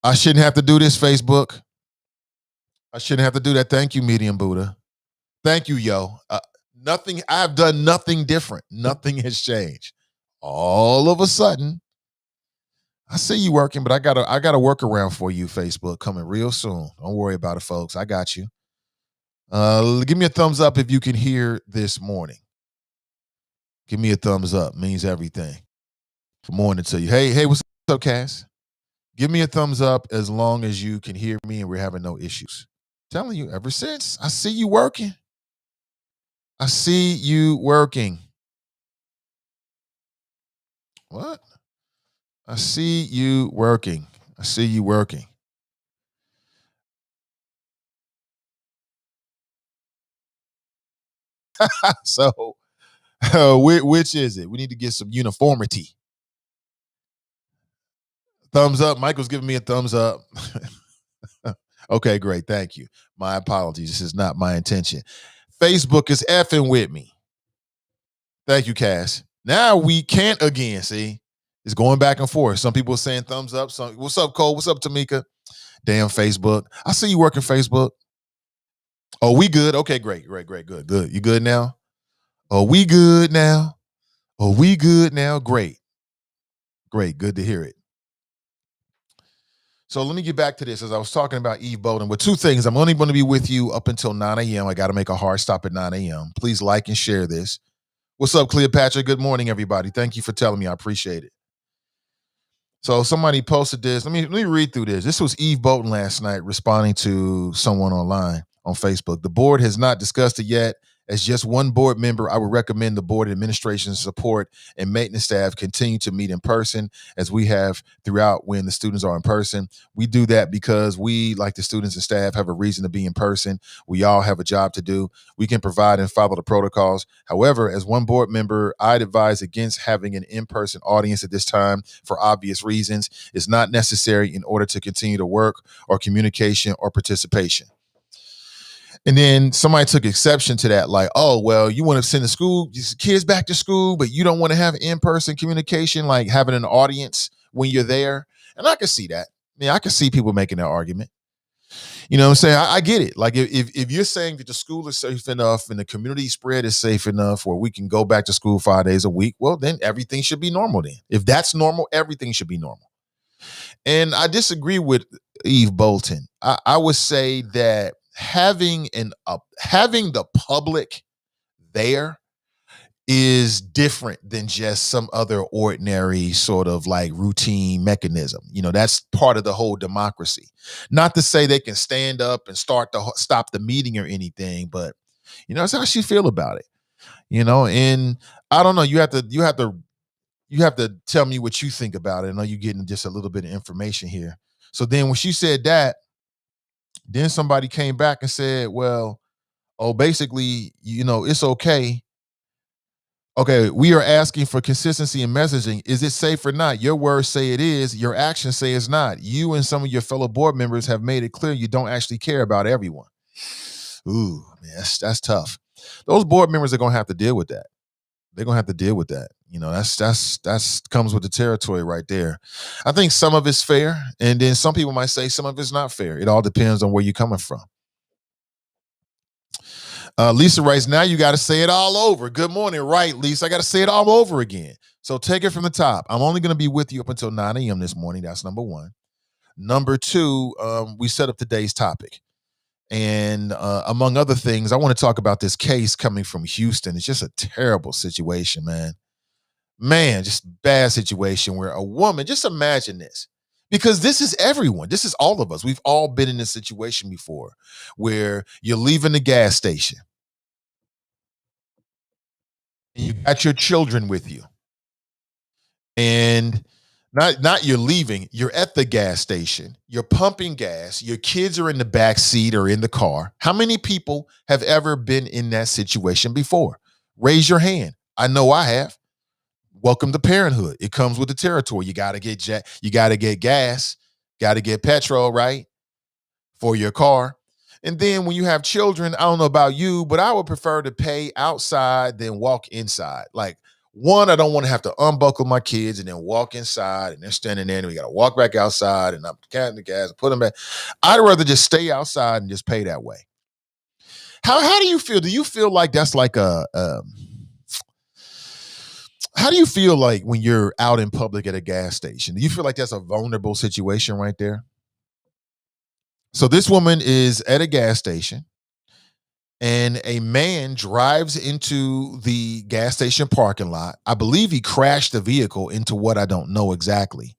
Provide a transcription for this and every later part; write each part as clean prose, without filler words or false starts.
I shouldn't have to do this, Facebook. I shouldn't have to do that. Thank you, Medium Buddha. Thank you, yo. Nothing. I've done nothing different. Nothing has changed. All of a sudden, I see you working, but I got a workaround for you, Facebook, coming real soon. Don't worry about it, folks. I got you. Give me a thumbs up if you can hear this morning. Give me a thumbs up. Means everything. Good morning to you. Hey, what's up, Cass? Give me a thumbs up as long as you can hear me and we're having no issues. Telling you, ever since I see you working. I see you working. What? I see you working. I see you working. So, which is it? We need to get some uniformity. Thumbs up. Michael's giving me a thumbs up. Okay, great. Thank you. My apologies. This is not my intention. Facebook is effing with me. Thank you, Cass. Now we can't again. See, it's going back and forth. Some people are saying thumbs up. What's up, Cole? What's up, Tamika? Damn Facebook. I see you working Facebook. Oh, we good? Okay, great, good. You good now? Oh, we good now? Oh, we good now? Great. Good to hear it. So let me get back to this. As I was talking about Eve Bolden, with two things. I'm only going to be with you up until 9 a.m. I got to make a hard stop at 9 a.m. Please like and share this. What's up, Cleopatra? Good morning, everybody. Thank you for telling me. I appreciate it. So somebody posted this. Let me read through this. This was Eve Bolton last night responding to someone online on Facebook. The board has not discussed it yet. As just one board member, I would recommend the board administration support and maintenance staff continue to meet in person as we have throughout when the students are in person. We do that because we, like the students and staff, have a reason to be in person. We all have a job to do. We can provide and follow the protocols. However, as one board member, I'd advise against having an in-person audience at this time for obvious reasons. It's not necessary in order to continue to work or communication or participation. And then somebody took exception to that, like, oh, well, you want to send the kids back to school, but you don't want to have in-person communication, like having an audience when you're there. And I can see that. I can see people making that argument. You know what I'm saying? I get it. Like if you're saying that the school is safe enough and the community spread is safe enough where we can go back to school 5 days a week, well, then everything should be normal then. If that's normal, everything should be normal. And I disagree with Eve Bolton. I would say that having the public there is different than just some other ordinary sort of like routine mechanism. That's part of the whole democracy. Not to say they can stand up and stop the meeting or anything, but that's how she feel about it. And I don't know. You have to tell me what you think about it. I know you're getting just a little bit of information here. So then when she said that, then somebody came back and said, well, basically, it's okay. Okay, we are asking for consistency in messaging. Is it safe or not? Your words say it is. Your actions say it's not. You and some of your fellow board members have made it clear you don't actually care about everyone. Ooh, man, that's tough. Those board members are going to have to deal with that. They're going to have to deal with that. That's comes with the territory right there. I think some of it's fair, and then some people might say some of it's not fair. It all depends on where you're coming from. Lisa writes, now you got to say it all over. Good morning. Right, Lisa. I got to say it all over again. So take it from the top. I'm only going to be with you up until 9 a.m. this morning. That's number one. Number two, we set up today's topic. And among other things, I want to talk about this case coming from Houston. It's just a terrible situation, man. Man, just bad situation where a woman, just imagine this. Because this is everyone. This is all of us. We've all been in this situation before where you're leaving the gas station. And you got your children with you. And not you're leaving, you're at the gas station, you're pumping gas, your kids are in the back seat or in the car. How many people have ever been in that situation before? Raise your hand. I know I have. Welcome to parenthood. It comes with the territory. You got to get gas, got to get petrol, right? For your car. And then when you have children, I don't know about you, but I would prefer to pay outside than walk inside. Like One, I don't want to have to unbuckle my kids and then walk inside and they're standing there and we got to walk back outside and I'm counting the gas and put them back. I'd rather just stay outside and just pay that way. How do you feel? Do you feel like that's like how do you feel like when you're out in public at a gas station? Do you feel like that's a vulnerable situation right there? So this woman is at a gas station and a man drives into the gas station parking lot. I believe he crashed the vehicle into what I don't know exactly.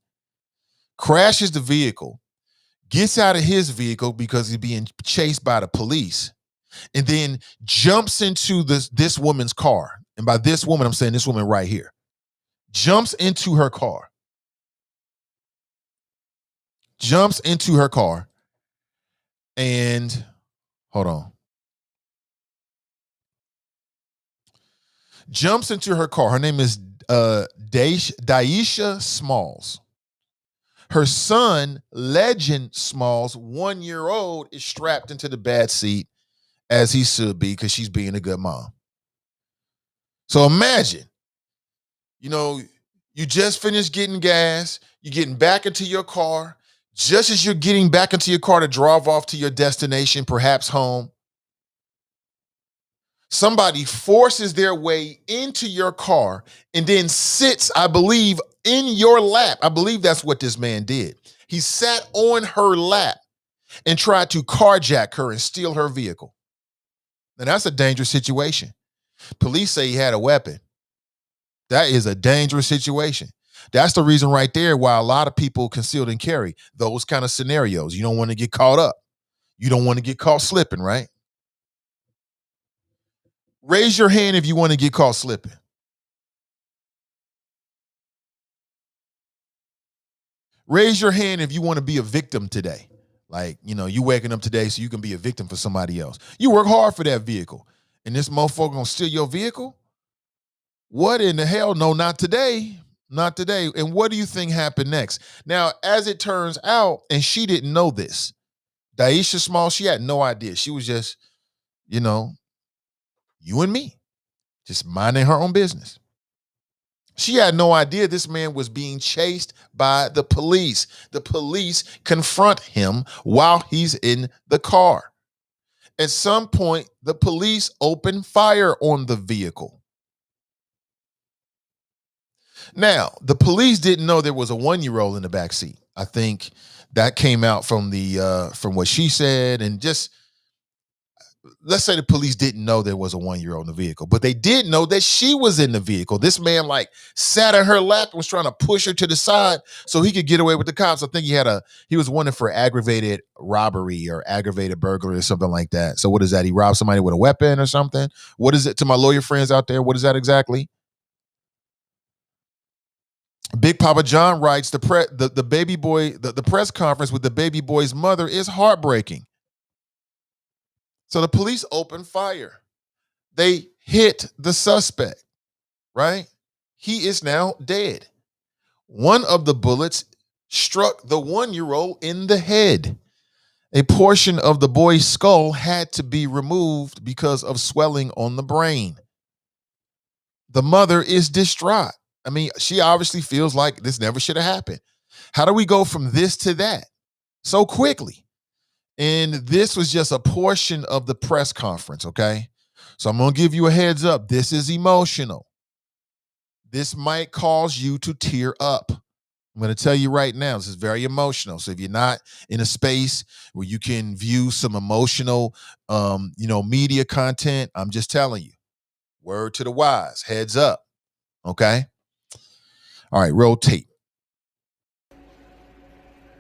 Crashes the vehicle, gets out of his vehicle because he's being chased by the police, and then jumps into this woman's car. And by this woman, I'm saying this woman right here. Jumps into her car. And hold on. Jumps into her car. Her name is Daisha Smalls. Her son, Legend Smalls, 1-year-old, is strapped into the back seat as he should be because she's being a good mom. So imagine, you just finished getting gas, you're getting back into your car. Just as you're getting back into your car to drive off to your destination, perhaps home, somebody forces their way into your car and then sits, I believe, in your lap. I believe that's what this man did. He sat on her lap and tried to carjack her and steal her vehicle. And that's a dangerous situation. Police say he had a weapon. That is a dangerous situation. That's the reason right there why a lot of people concealed and carry those kind of scenarios. You don't want to get caught up. You don't want to get caught slipping, right? Raise your hand if you want to get caught slipping. Raise your hand if you want to be a victim today. Like, you waking up today so you can be a victim for somebody else. You work hard for that vehicle. And this motherfucker gonna steal your vehicle? What in the hell? No, not today. Not today. And what do you think happened next? Now, as it turns out, and she didn't know this, Daisha Small, she had no idea. She was just, you and me, just minding her own business. She had no idea this man was being chased by the police. The police confront him while he's in the car. At some point, the police open fire on the vehicle. Now, the police didn't know there was a 1-year-old in the back seat. I think that came out from from what she said, and just let's say the police didn't know there was a 1-year-old in the vehicle, but they did know that she was in the vehicle. This man sat in her lap and was trying to push her to the side so he could get away with the cops. I think he was wanted for aggravated robbery or aggravated burglary or something like that. So what is that? He robbed somebody with a weapon or something? What is it to my lawyer friends out there? What is that exactly? Big Papa John writes the baby boy, the press conference with the baby boy's mother is heartbreaking. So the police open fire. They hit the suspect, right? He is now dead. One of the bullets struck the 1-year-old in the head. A portion of the boy's skull had to be removed because of swelling on the brain. The mother is distraught. I mean, she obviously feels like this never should have happened. How do we go from this to that so quickly? And this was just a portion of the press conference, okay? So I'm going to give you a heads up. This is emotional. This might cause you to tear up. I'm going to tell you right now, this is very emotional. So if you're not in a space where you can view some emotional, media content, I'm just telling you. Word to the wise. Heads up. Okay? All right, roll tape.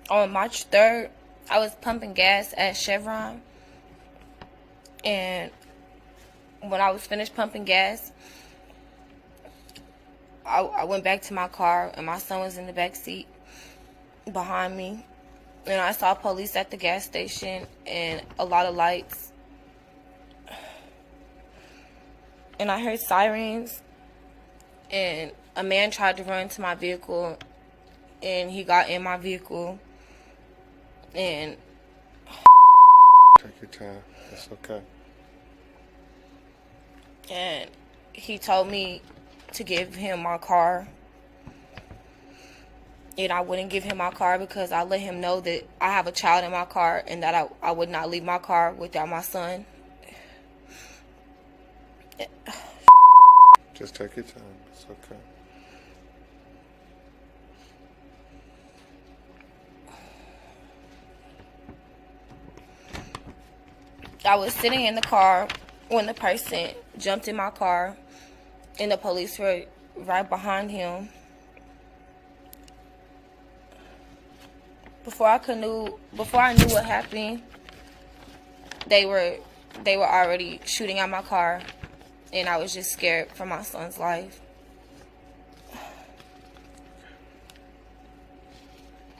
On March 3rd, I was pumping gas at Chevron. And when I was finished pumping gas, I went back to my car and my son was in the back seat behind me. And I saw police at the gas station and a lot of lights. And I heard sirens. And a man tried to run to my vehicle, and he got in my vehicle, and take your time. It's okay. And he told me to give him my car. And I wouldn't give him my car because I let him know that I have a child in my car and that I would not leave my car without my son. Just take your time. It's okay. I was sitting in the car when the person jumped in my car and the police were right behind him. Before I knew what happened, they were already shooting at my car, and I was just scared for my son's life.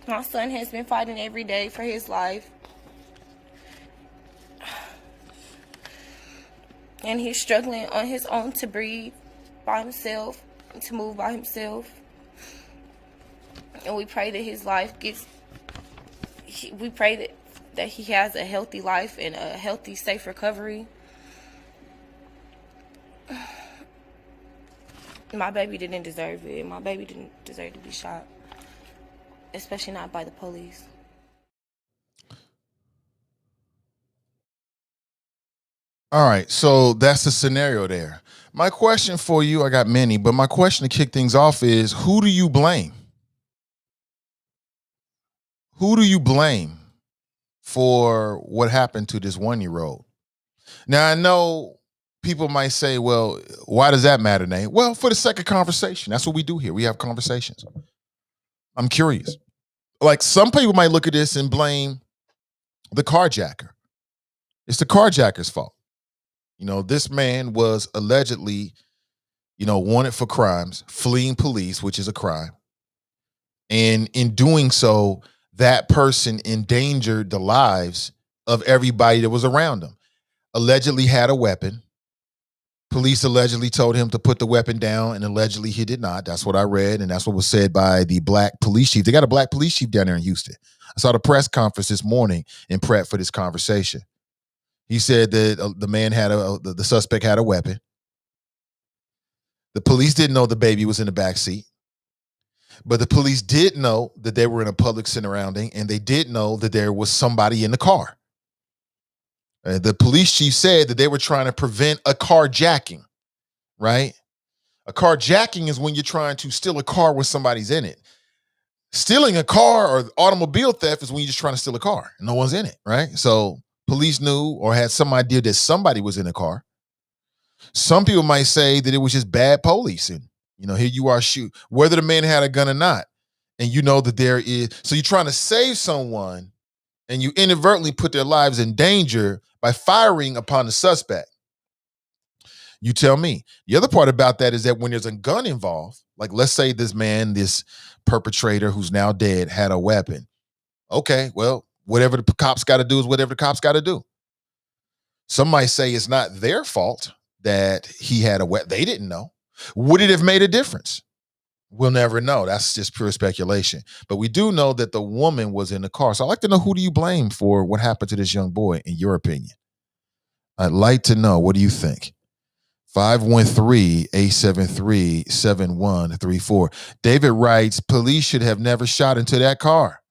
My son has been fighting every day for his life. And he's struggling on his own to breathe by himself, to move by himself. And we pray that his life we pray that he has a healthy life and a healthy, safe recovery. My baby didn't deserve it. My baby didn't deserve to be shot, especially not by the police. All right, so that's the scenario there. My question for you, I got many, but my question to kick things off is, who do you blame? Who do you blame for what happened to this 1-year-old? Now, I know people might say, well, why does that matter, Nate? Well, for the sake of conversation. That's what we do here. We have conversations. I'm curious. Like, some people might look at this and blame the carjacker. It's the carjacker's fault. You know, this man was allegedly, wanted for crimes, fleeing police, which is a crime. And in doing so, that person endangered the lives of everybody that was around him. Allegedly had a weapon. Police allegedly told him to put the weapon down, and allegedly he did not. That's what I read, and that's what was said by the black police chief. They got a black police chief down there in Houston. I saw the press conference this morning in prep for this conversation. He said that the man the suspect had a weapon. The police didn't know the baby was in the back seat, but the police did know that they were in a public surrounding, and they did know that there was somebody in the car. The police chief said that they were trying to prevent a carjacking, right? A carjacking is when you're trying to steal a car when somebody's in it. Stealing a car or automobile theft is when you're just trying to steal a car and no one's in it, right? So police knew or had some idea that somebody was in the car. Some people might say that it was just bad policing. Here you are shoot, whether the man had a gun or not. And you know that there is, so you're trying to save someone and you inadvertently put their lives in danger by firing upon the suspect. You tell me. The other part about that is that when there's a gun involved, like let's say this perpetrator who's now dead had a weapon. Okay, well, whatever the cops got to do is whatever the cops got to do. Some might say it's not their fault that he had a weapon. They didn't know. Would it have made a difference? We'll never know. That's just pure speculation. But we do know that the woman was in the car. So I'd like to know, who do you blame for what happened to this young boy, in your opinion? I'd like to know. What do you think? 513-873-7134. David writes, police should have never shot into that car.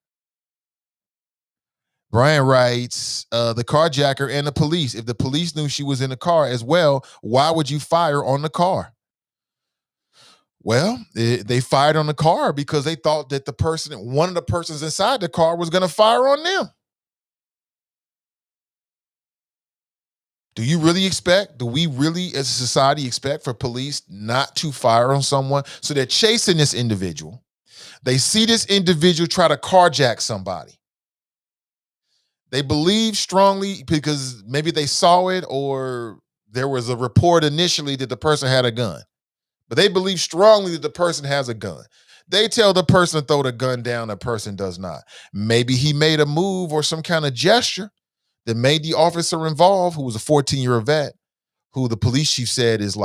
Brian writes, the carjacker and the police. If the police knew she was in the car as well, why would you fire on the car? Well, they fired on the car because they thought that one of the persons inside the car was going to fire on them. Do we really as a society expect for police not to fire on someone? So they're chasing this individual. They see this individual try to carjack somebody. They believe strongly because maybe they saw it or there was a report initially that the person had a gun. But they believe strongly that the person has a gun. They tell the person to throw the gun down, the person does not. Maybe he made a move or some kind of gesture that made the officer involved, who was a 14-year vet, who the police chief said is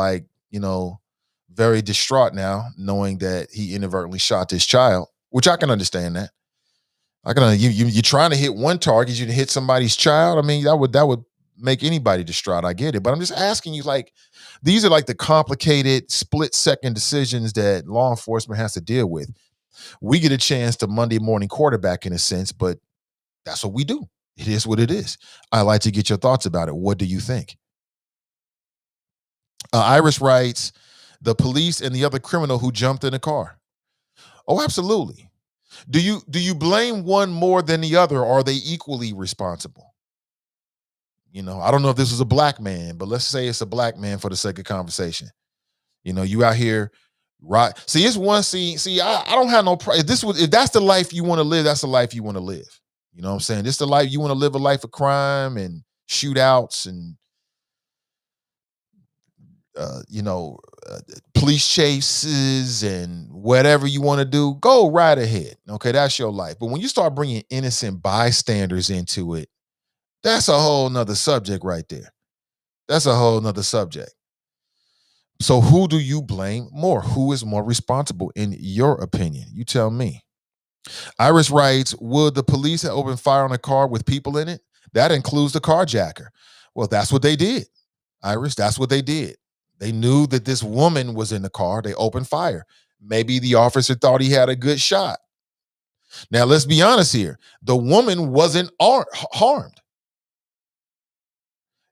very distraught now, knowing that he inadvertently shot this child, which I can understand that. You're trying to hit one target, you hit somebody's child. I mean, that would make anybody distraught. I get it. But I'm just asking you, These are like the complicated split-second decisions that law enforcement has to deal with. We get a chance to Monday morning quarterback in a sense, but that's what we do. It is what it is. I'd like to get your thoughts about it. What do you think? Iris writes, the police and the other criminal who jumped in the car. Oh, absolutely. Do you blame one more than the other, or are they equally responsible? I don't know if this is a black man, but let's say it's a black man for the sake of conversation. You out here, right? See, it's one. See, I don't have no. If that's the life you want to live, that's the life you want to live. You know what I'm saying? This the life you want to live, a life of crime and shootouts and police chases and whatever you want to do. Go right ahead. Okay, that's your life. But when you start bringing innocent bystanders into it, that's a whole nother subject right there. That's a whole nother subject. So who do you blame more? Who is more responsible in your opinion? You tell me. Iris writes, would the police have opened fire on a car with people in it? That includes the carjacker. Well, that's what they did. Iris, that's what they did. They knew that this woman was in the car. They opened fire. Maybe the officer thought he had a good shot. Now, let's be honest here. The woman wasn't harmed.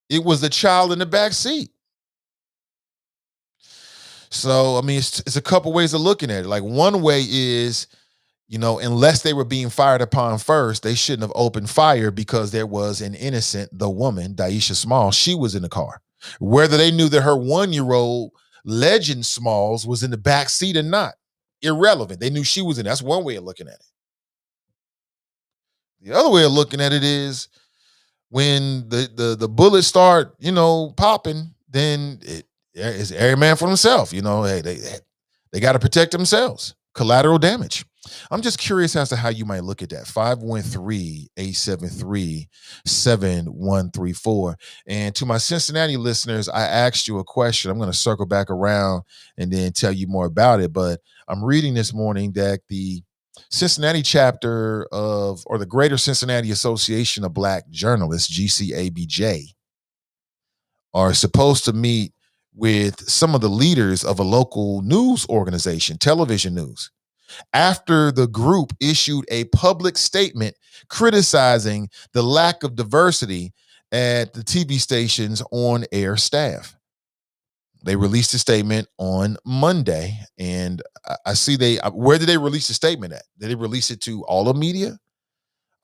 It was the child in the back seat. So, I mean, it's a couple ways of looking at it. Like, one way is, unless they were being fired upon first, they shouldn't have opened fire because there was an innocent, the woman, Daisha Small, she was in the car. Whether they knew that her 1-year-old Legend Smalls was in the back seat or not, irrelevant. They knew she was in. That's one way of looking at it. The other way of looking at it is when the bullets start, popping, then it's every man for himself. Hey, they got to protect themselves. Collateral damage. I'm just curious as to how you might look at that. 513-873-7134. And to my Cincinnati listeners, I asked you a question. I'm going to circle back around and then tell you more about it. But I'm reading this morning that the Cincinnati chapter or the Greater Cincinnati Association of Black Journalists, GCABJ, are supposed to meet with some of the leaders of a local news organization, television news, after the group issued a public statement criticizing the lack of diversity at the TV station's on-air staff. They released a statement on Monday, and I see where did they release the statement at? Did they release it to all of media?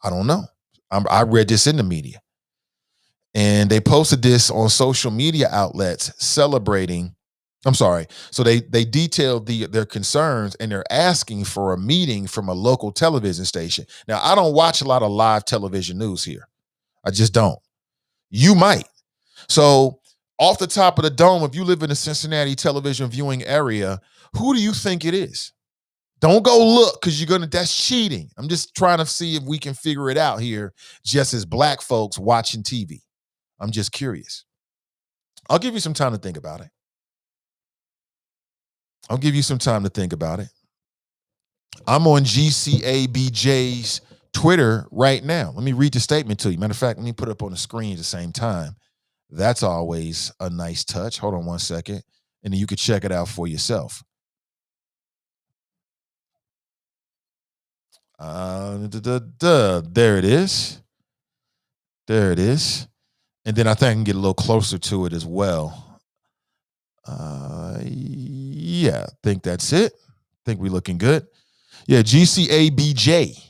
I don't know. I read this in the media. And they posted this on social media outlets celebrating. So they detailed their concerns, and they're asking for a meeting from a local television station. Now, I don't watch a lot of live television news here. I just don't. You might. So off the top of the dome, if you live in the Cincinnati television viewing area, who do you think it is? Don't go look, because that's cheating. I'm just trying to see if we can figure it out here, just as black folks watching TV. I'm just curious. I'll give you some time to think about it. I'm on GCABJ's Twitter right now. Let me read the statement to you. Matter of fact, let me put it up on the screen at the same time. That's always a nice touch. Hold on one second, and then you can check it out for yourself. There it is. And then I think I can get a little closer to it as well. Yeah, I think that's it. I think we're looking good. Yeah, GCABJ.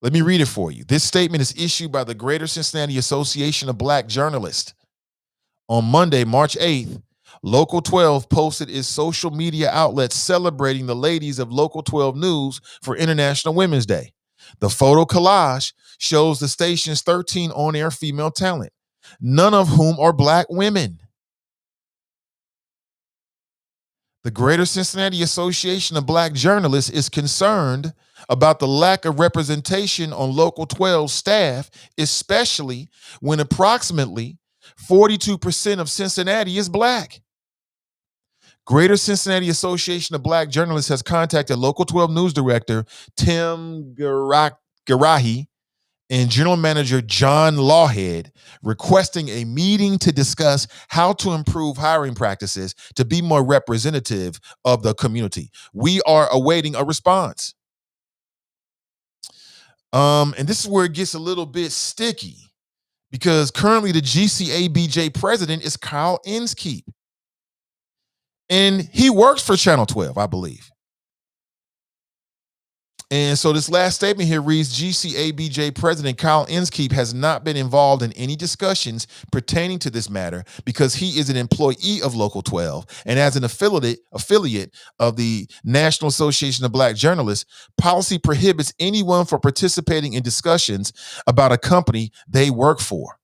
Let me read it for you. This statement is issued by the Greater Cincinnati Association of Black Journalists. On Monday, March 8th, Local 12 posted its social media outlets celebrating the ladies of Local 12 News for International Women's Day. The photo collage shows the station's 13 on-air female talent, none of whom are black women. The Greater Cincinnati Association of Black Journalists is concerned about the lack of representation on Local 12 staff, especially when approximately 42% of Cincinnati is black. Greater Cincinnati Association of Black Journalists has contacted Local 12 News Director Tim Garahi and General Manager John Lawhead requesting a meeting to discuss how to improve hiring practices to be more representative of the community. We are awaiting a response. And this is where it gets a little bit sticky because currently the GCABJ president is Kyle Inskeep. And he works for Channel 12, I believe. And so this last statement here reads, GCABJ President Kyle Inskeep has not been involved in any discussions pertaining to this matter because he is an employee of Local 12 and as an affiliate of the National Association of Black Journalists, policy prohibits anyone from participating in discussions about a company they work for.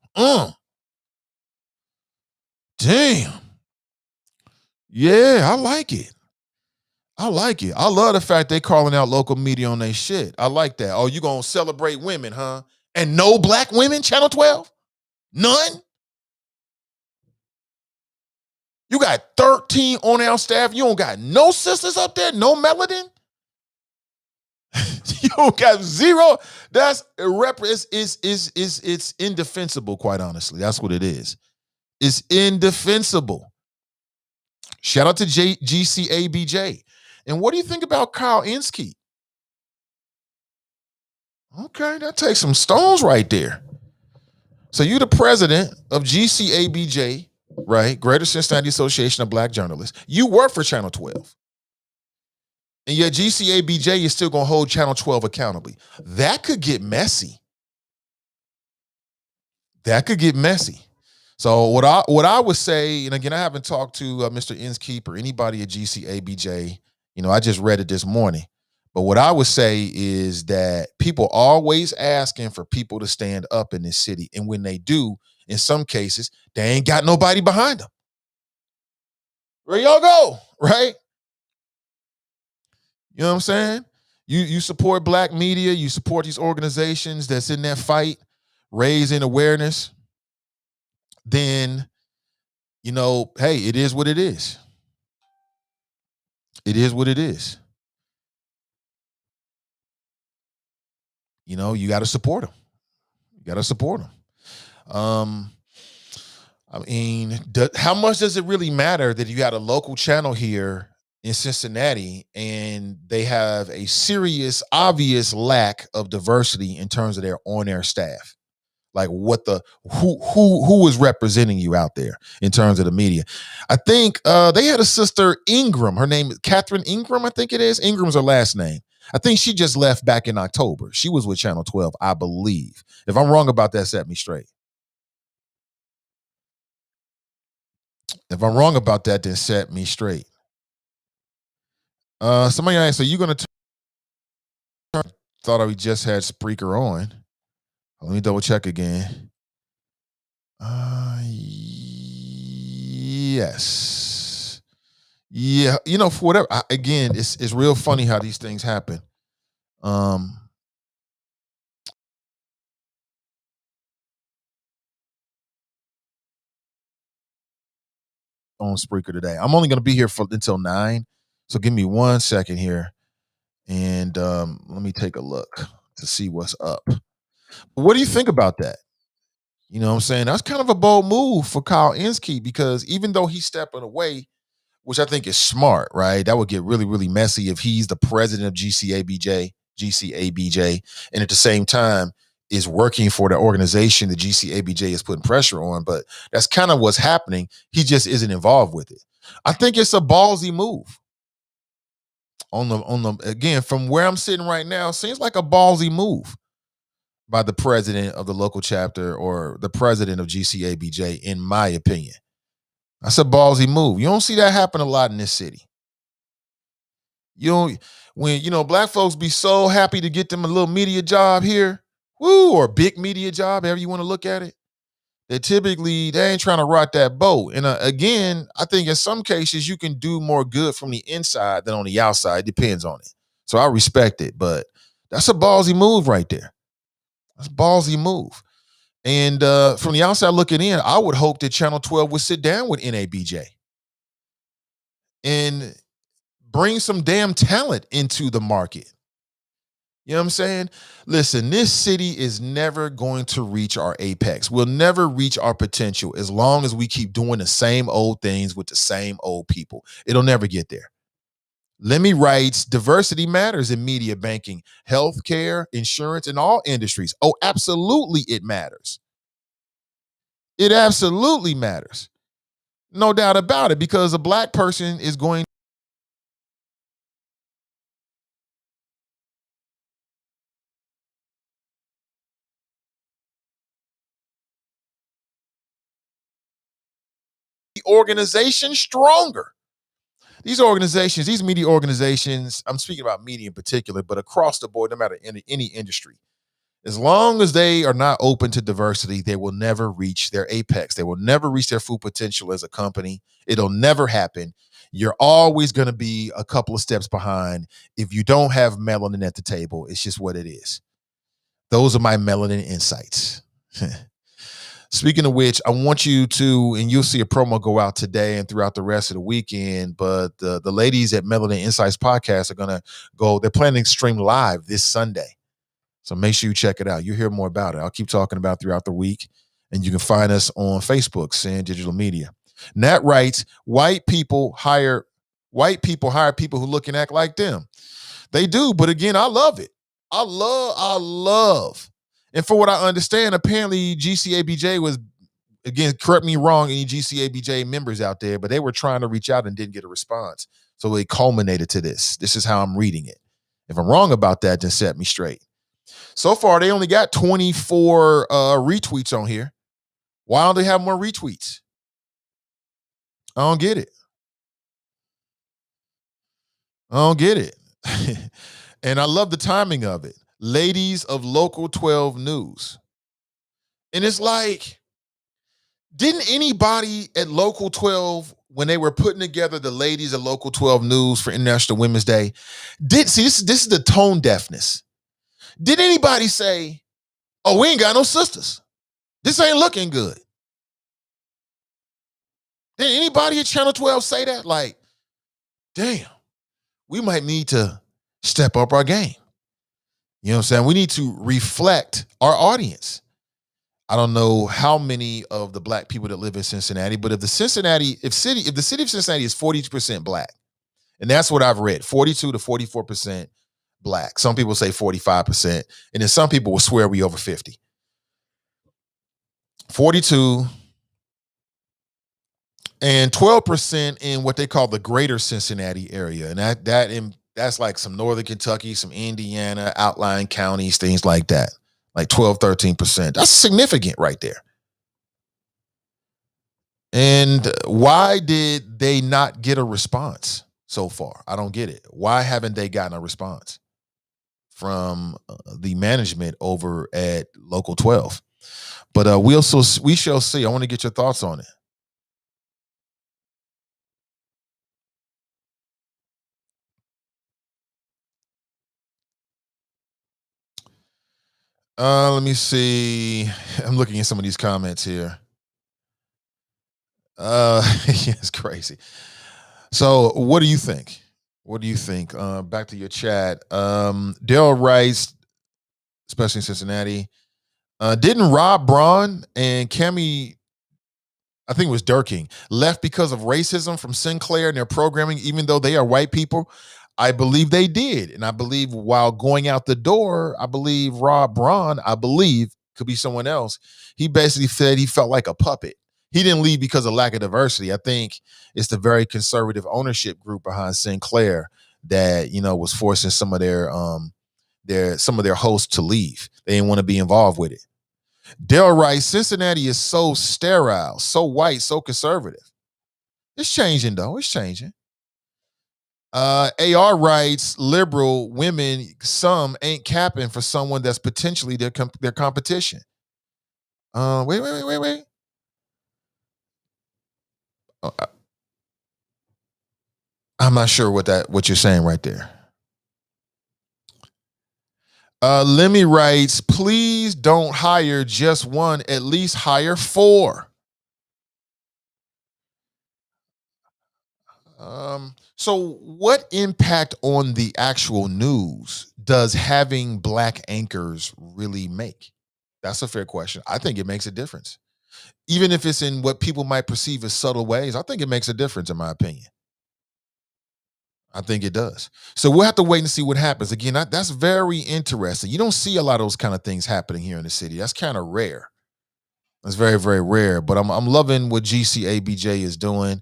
Damn. Yeah, I like it. I like it. I love the fact they calling out local media on their shit. I like that. Oh, you gonna celebrate women, huh? And no black women, Channel 12? None? You got 13 on our staff. You don't got no sisters up there, no melanin? You don't got zero. That's it's indefensible, quite honestly. That's what it is. It's indefensible. Shout out to GCABJ. And what do you think about Kyle Inskeep? Okay, that takes some stones right there. So you the president of GCABJ, right? Greater Cincinnati Association of Black Journalists. You work for Channel 12. And yet GCABJ is still going to hold Channel 12 accountable. That could get messy. That could get messy. So what I would say, and again, I haven't talked to Mr. Inskeep or anybody at GCABJ. I just read it this morning. But what I would say is that people always asking for people to stand up in this city. And when they do, in some cases, they ain't got nobody behind them. Where y'all go, right? You know what I'm saying? You support black media, you support these organizations that's in that fight, raising awareness, then, hey, it is what it is. It is what it is. You got to support them. You got to support them. How much does it really matter that you got a local channel here in Cincinnati and they have a serious, obvious lack of diversity in terms of their on-air staff? Like who is representing you out there in terms of the media? I think they had a sister, Ingram. Her name is Catherine Ingram, I think it is. Ingram's her last name. I think she just left back in October. She was with Channel 12, I believe. If I'm wrong about that, set me straight. If I'm wrong about that, then set me straight. Somebody asked, so you going to turn? Thought we just had Spreaker on. Let me double check again. Yes. Yeah, for whatever. Again, it's real funny how these things happen. On Spreaker today. I'm only going to be here until 9, so give me 1 second here, and let me take a look to see what's up. What do you think about that? You know what I'm saying? That's kind of a bold move for Kyle Inskeep because even though he's stepping away, which I think is smart, right? That would get really, really messy if he's the president of GCABJ, and at the same time is working for the organization that GCABJ is putting pressure on. But that's kind of what's happening. He just isn't involved with it. I think it's a ballsy move. Again, from where I'm sitting right now, seems like a ballsy move by the president of the local chapter or the president of GCABJ, in my opinion. That's a ballsy move. You don't see that happen a lot in this city. When black folks be so happy to get them a little media job here, or a big media job, however you want to look at it, they ain't trying to rock that boat. And again, I think in some cases you can do more good from the inside than on the outside. It depends on it. So I respect it, but that's a ballsy move right there. That's a ballsy move. And from the outside looking in, I would hope that Channel 12 would sit down with NABJ and bring some damn talent into the market. You know what I'm saying? Listen, this city is never going to reach our apex. We'll never reach our potential as long as we keep doing the same old things with the same old people. It'll never get there. Lemmy writes, diversity matters in media, banking, healthcare, insurance, and all industries. Oh, absolutely it matters. It absolutely matters. No doubt about it, because a black person is going the organization stronger. These organizations, these media organizations, I'm speaking about media in particular, but across the board, no matter in any industry, as long as they are not open to diversity, they will never reach their apex. They will never reach their full potential as a company. It'll never happen. You're always going to be a couple of steps behind if you don't have melanin at the table. It's just what it is. Those are my melanin insights. Speaking of which, I want you to, and you'll see a promo go out today and throughout the rest of the weekend, but the ladies at Melanin Insights Podcast are going to go, they're planning to stream live this Sunday. So make sure you check it out. You'll hear more about it. I'll keep talking about it throughout the week. And you can find us on Facebook, Sin Digital Media. Nat writes, white people hire people who look and act like them. They do, but again, I love it. I love. And for what I understand, apparently GCABJ was, again, correct me wrong, any GCABJ members out there, but they were trying to reach out and didn't get a response. So it culminated to this. This is how I'm reading it. If I'm wrong about that, then set me straight. So far, they only got 24 retweets on here. Why don't they have more retweets? I don't get it. And I love the timing of it. Ladies of Local 12 News. And it's like, didn't anybody at Local 12, when they were putting together the ladies of Local 12 News for International Women's Day, this is the tone deafness. Did anybody say, oh, we ain't got no sisters? This ain't looking good. Did anybody at Channel 12 say that? Like, damn, we might need to step up our game. You know what I'm saying? We need to reflect our audience. I don't know how many of the black people that live in Cincinnati, but if the city of Cincinnati is 40% black, and that's what I've read, 42 to 44% black. Some people say 45%, and then some people will swear we over 50. 42 and 12% in what they call the greater Cincinnati area. And that's like some Northern Kentucky, some Indiana, outlying counties, things like that. Like 12, 13%. That's significant right there. And why did they not get a response so far? I don't get it. Why haven't they gotten a response from the management over at Local 12? But we shall see. I want to get your thoughts on it. Let me see. I'm looking at some of these comments here. It's crazy. So what do you think? Back to your chat. Dale writes, especially in Cincinnati, didn't Rob Braun and Cammie, I think it was Durking, left because of racism from Sinclair and their programming, even though they are white people? I believe they did. And I believe while going out the door, I believe Rob Braun, could be someone else, he basically said he felt like a puppet. He didn't leave because of lack of diversity. I think it's the very conservative ownership group behind Sinclair that, was forcing some of their hosts to leave. They didn't want to be involved with it. Dale writes, Cincinnati is so sterile, so white, so conservative. It's changing, though. It's changing. AR writes, liberal women, some ain't capping for someone that's potentially their competition. Wait. I'm not sure what you're saying right there. Lemmy writes, please don't hire just one, at least hire 4. So, what impact on the actual news does having black anchors really make? That's a fair question. I think it makes a difference. Even if it's in what people might perceive as subtle ways, I think it makes a difference, in my opinion. I think it does. So we'll have to wait and see what happens. Again, that's very interesting. You don't see a lot of those kind of things happening here in the city. That's kind of rare. That's very, very rare. But I'm loving what GCABJ is doing,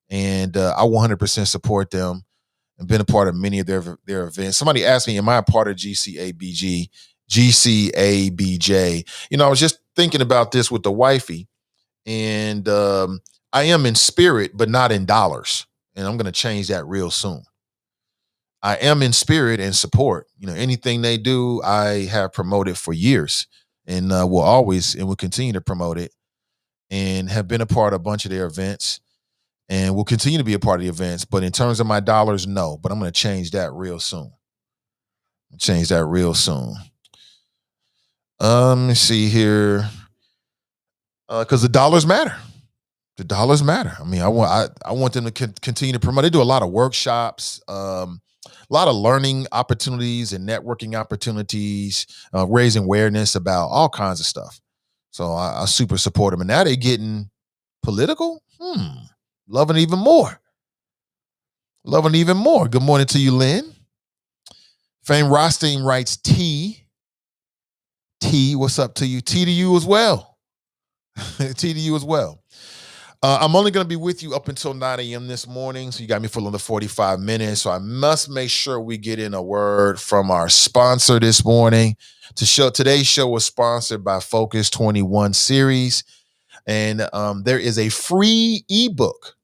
and I 100% support them and been a part of many of their events. Somebody asked me, "Am I a part of GCABJ?" I was just thinking about this with the wifey, and I am in spirit, but not in dollars. And I'm going to change that real soon. I am in spirit and support. Anything they do, I have promoted for years, and will always and will continue to promote it, and have been a part of a bunch of their events, and will continue to be a part of the events. But in terms of my dollars, no. But I'm going to change that real soon. Change that real soon. Let me see here, because the dollars matter. The dollars matter. I mean, I want them to continue to promote. They do a lot of workshops, a lot of learning opportunities and networking opportunities, raising awareness about all kinds of stuff. So I super support them. And now they're getting political. Loving even more. Loving even more. Good morning to you, Lynn. Fame Rothstein writes T, what's up to you? T to you as well. T to you as well. I'm only going to be with you up until 9 a.m. this morning, so you got me for another 45 minutes. So I must make sure we get in a word from our sponsor this morning. Today's show was sponsored by Focus 21 Series, and there is a free ebook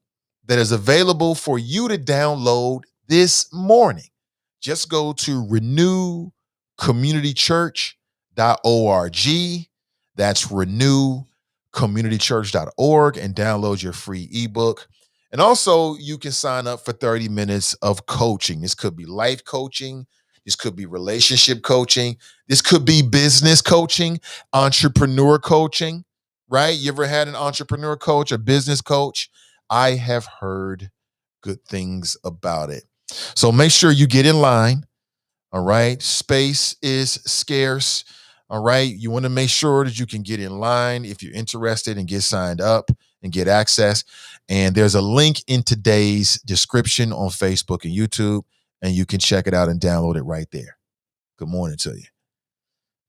that is available for you to download this morning. Just go to renewcommunitychurch.org. That's renewcommunitychurch.org and download your free ebook. And also, you can sign up for 30 minutes of coaching. This could be life coaching. This could be relationship coaching. This could be business coaching, entrepreneur coaching, right? You ever had an entrepreneur coach, a business coach? I have heard good things about it. So make sure you get in line. All right. Space is scarce. All right. You want to make sure that you can get in line if you're interested and get signed up and get access. And there's a link in today's description on Facebook and YouTube, and you can check it out and download it right there. Good morning to you.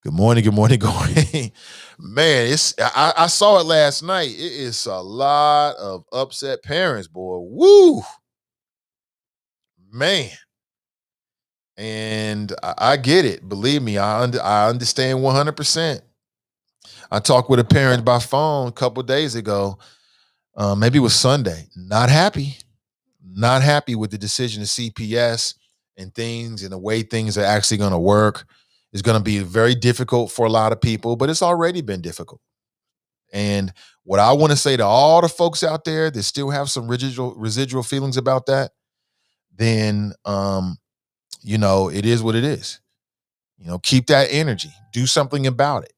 Good morning. Good morning. Good morning. Man, I saw it last night. It is a lot of upset parents, boy. Woo. Man. And I get it. Believe me, I understand 100%. I talked with a parent by phone a couple of days ago. Maybe it was Sunday. Not happy with the decision of CPS and things and the way things are actually going to work. It's going to be very difficult for a lot of people, but it's already been difficult. And what I want to say to all the folks out there that still have some residual feelings about that, then it is what it is. Keep that energy. Do something about it.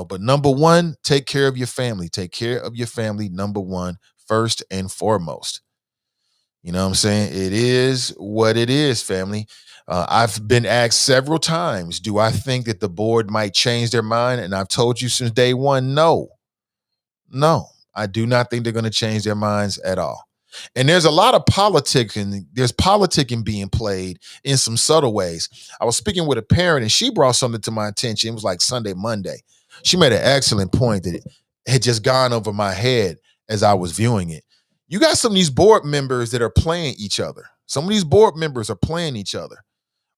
But number one, take care of your family. Take care of your family, number one, first and foremost. You know what I'm saying? It is what it is, family. I've been asked several times, do I think that the board might change their mind? And I've told you since day one, no, I do not think they're going to change their minds at all. And there's a lot of politics, and there's politicking being played in some subtle ways. I was speaking with a parent, and she brought something to my attention. It was like Sunday, Monday. She made an excellent point that it had just gone over my head as I was viewing it. You got some of these board members that are playing each other. Some of these board members are playing each other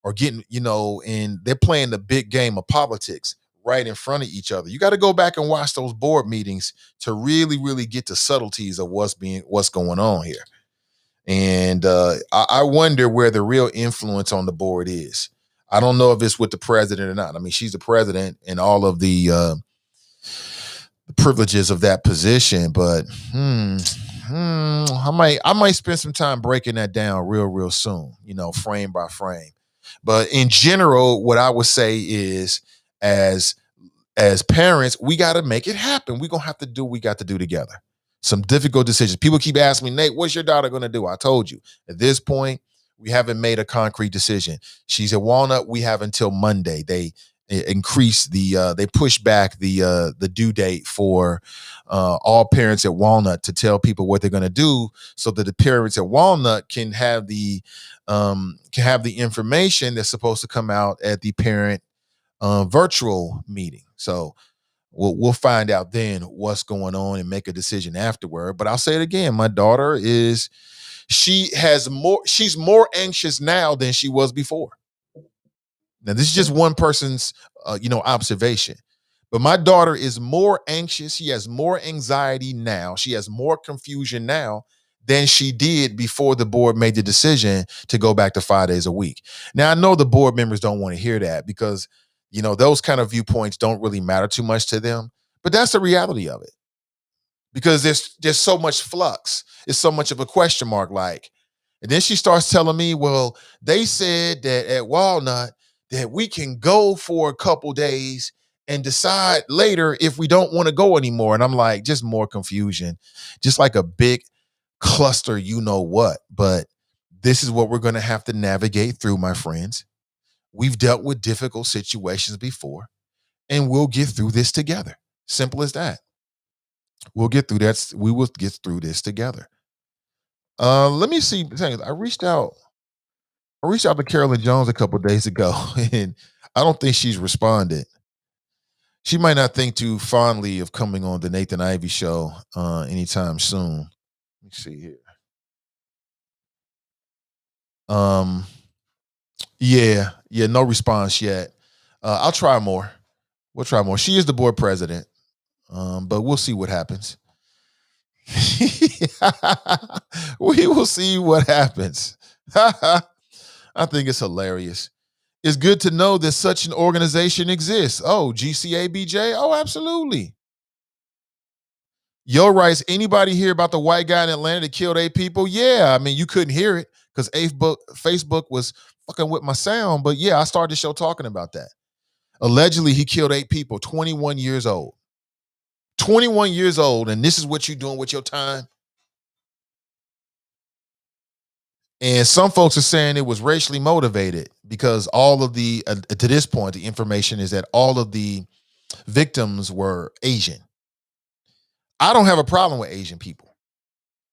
or getting, and they're playing the big game of politics right in front of each other. You got to go back and watch those board meetings to really, really get the subtleties of what's going on here. And I wonder where the real influence on the board is. I don't know if it's with the president or not. I mean, she's the president and all of the privileges of that position, but I might spend some time breaking that down real soon, frame by frame. But in general, what I would say is, as parents, we got to make it happen. We're going to have to do what we got to do together. Some difficult decisions. People keep asking me, Nate, what's your daughter going to do? I told you. At this point, we haven't made a concrete decision. She's at Walnut. We have until Monday. They they push back the due date for all parents at Walnut to tell people what they're going to do, so that the parents at Walnut can have the information that's supposed to come out at the parent virtual meeting. So we'll find out then what's going on and make a decision afterward. But I'll say it again, my daughter she's more anxious now than she was before. Now, this is just one person's, observation. But my daughter is more anxious. She has more anxiety now. She has more confusion now than she did before the board made the decision to go back to 5 days a week. Now, I know the board members don't want to hear that because, those kind of viewpoints don't really matter too much to them. But that's the reality of it, because there's so much flux. It's so much of a question mark. And then she starts telling me, well, they said that at Walnut that we can go for a couple days and decide later if we don't want to go anymore. And I'm like, just more confusion, just like a big cluster, what. But this is what we're going to have to navigate through, my friends. We've dealt with difficult situations before, and we'll get through this together. Simple as that. We'll get through that. We will get through this together. Let me see. I reached out to Carolyn Jones a couple of days ago, and I don't think she's responded. She might not think too fondly of coming on the Nathan Ivey show anytime soon. Let me see here. Yeah, no response yet. I'll try more. We'll try more. She is the board president, but we'll see what happens. We will see what happens. I think it's hilarious. It's good to know that such an organization exists. Oh, GCABJ? Oh, absolutely. Yo writes, anybody hear about the white guy in Atlanta that killed 8 people? Yeah, I mean, you couldn't hear it because Facebook was fucking with my sound. But yeah, I started the show talking about that. Allegedly, he killed 8 people, 21 years old. 21 years old, and this is what you're doing with your time? And some folks are saying it was racially motivated because all of the, to this point, the information is that all of the victims were Asian. I don't have a problem with Asian people.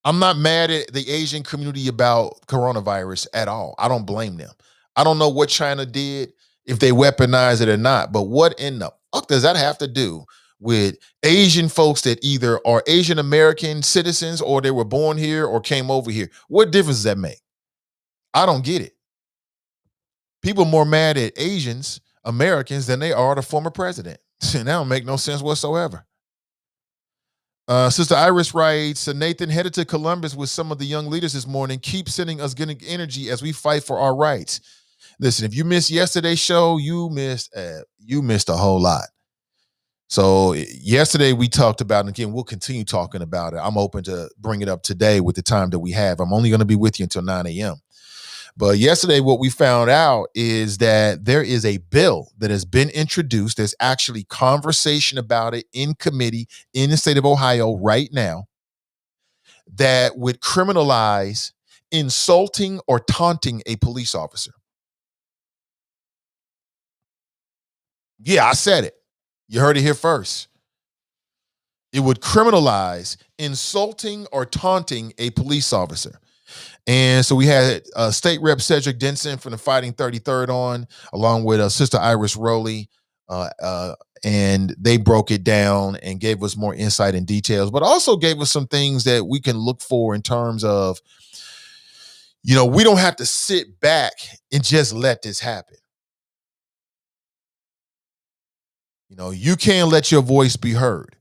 I'm not mad at the Asian community about coronavirus at all. I don't blame them. I don't know what China did, if they weaponized it or not, but what in the fuck does that have to do with Asian folks that either are Asian American citizens or they were born here or came over here? What difference does that make? I don't get it. People are more mad at Asians, Americans, than they are the former president. That don't make no sense whatsoever. Sister Iris writes, Nathan headed to Columbus with some of the young leaders this morning. Keep sending us good energy as we fight for our rights. Listen, if you missed yesterday's show, you missed a whole lot. So yesterday we talked about, and again, we'll continue talking about it. I'm open to bring it up today with the time that we have. I'm only going to be with you until 9 a.m. But yesterday, what we found out is that there is a bill that has been introduced. There's actually conversation about it in committee in the state of Ohio right now that would criminalize insulting or taunting a police officer. Yeah, I said it. You heard it here first. It would criminalize insulting or taunting a police officer. And so we had State Rep Cedric Denson from the Fighting 33rd on, along with Sister Iris Rowley, and they broke it down and gave us more insight and details, but also gave us some things that we can look for in terms of, we don't have to sit back and just let this happen. You can let your voice be heard.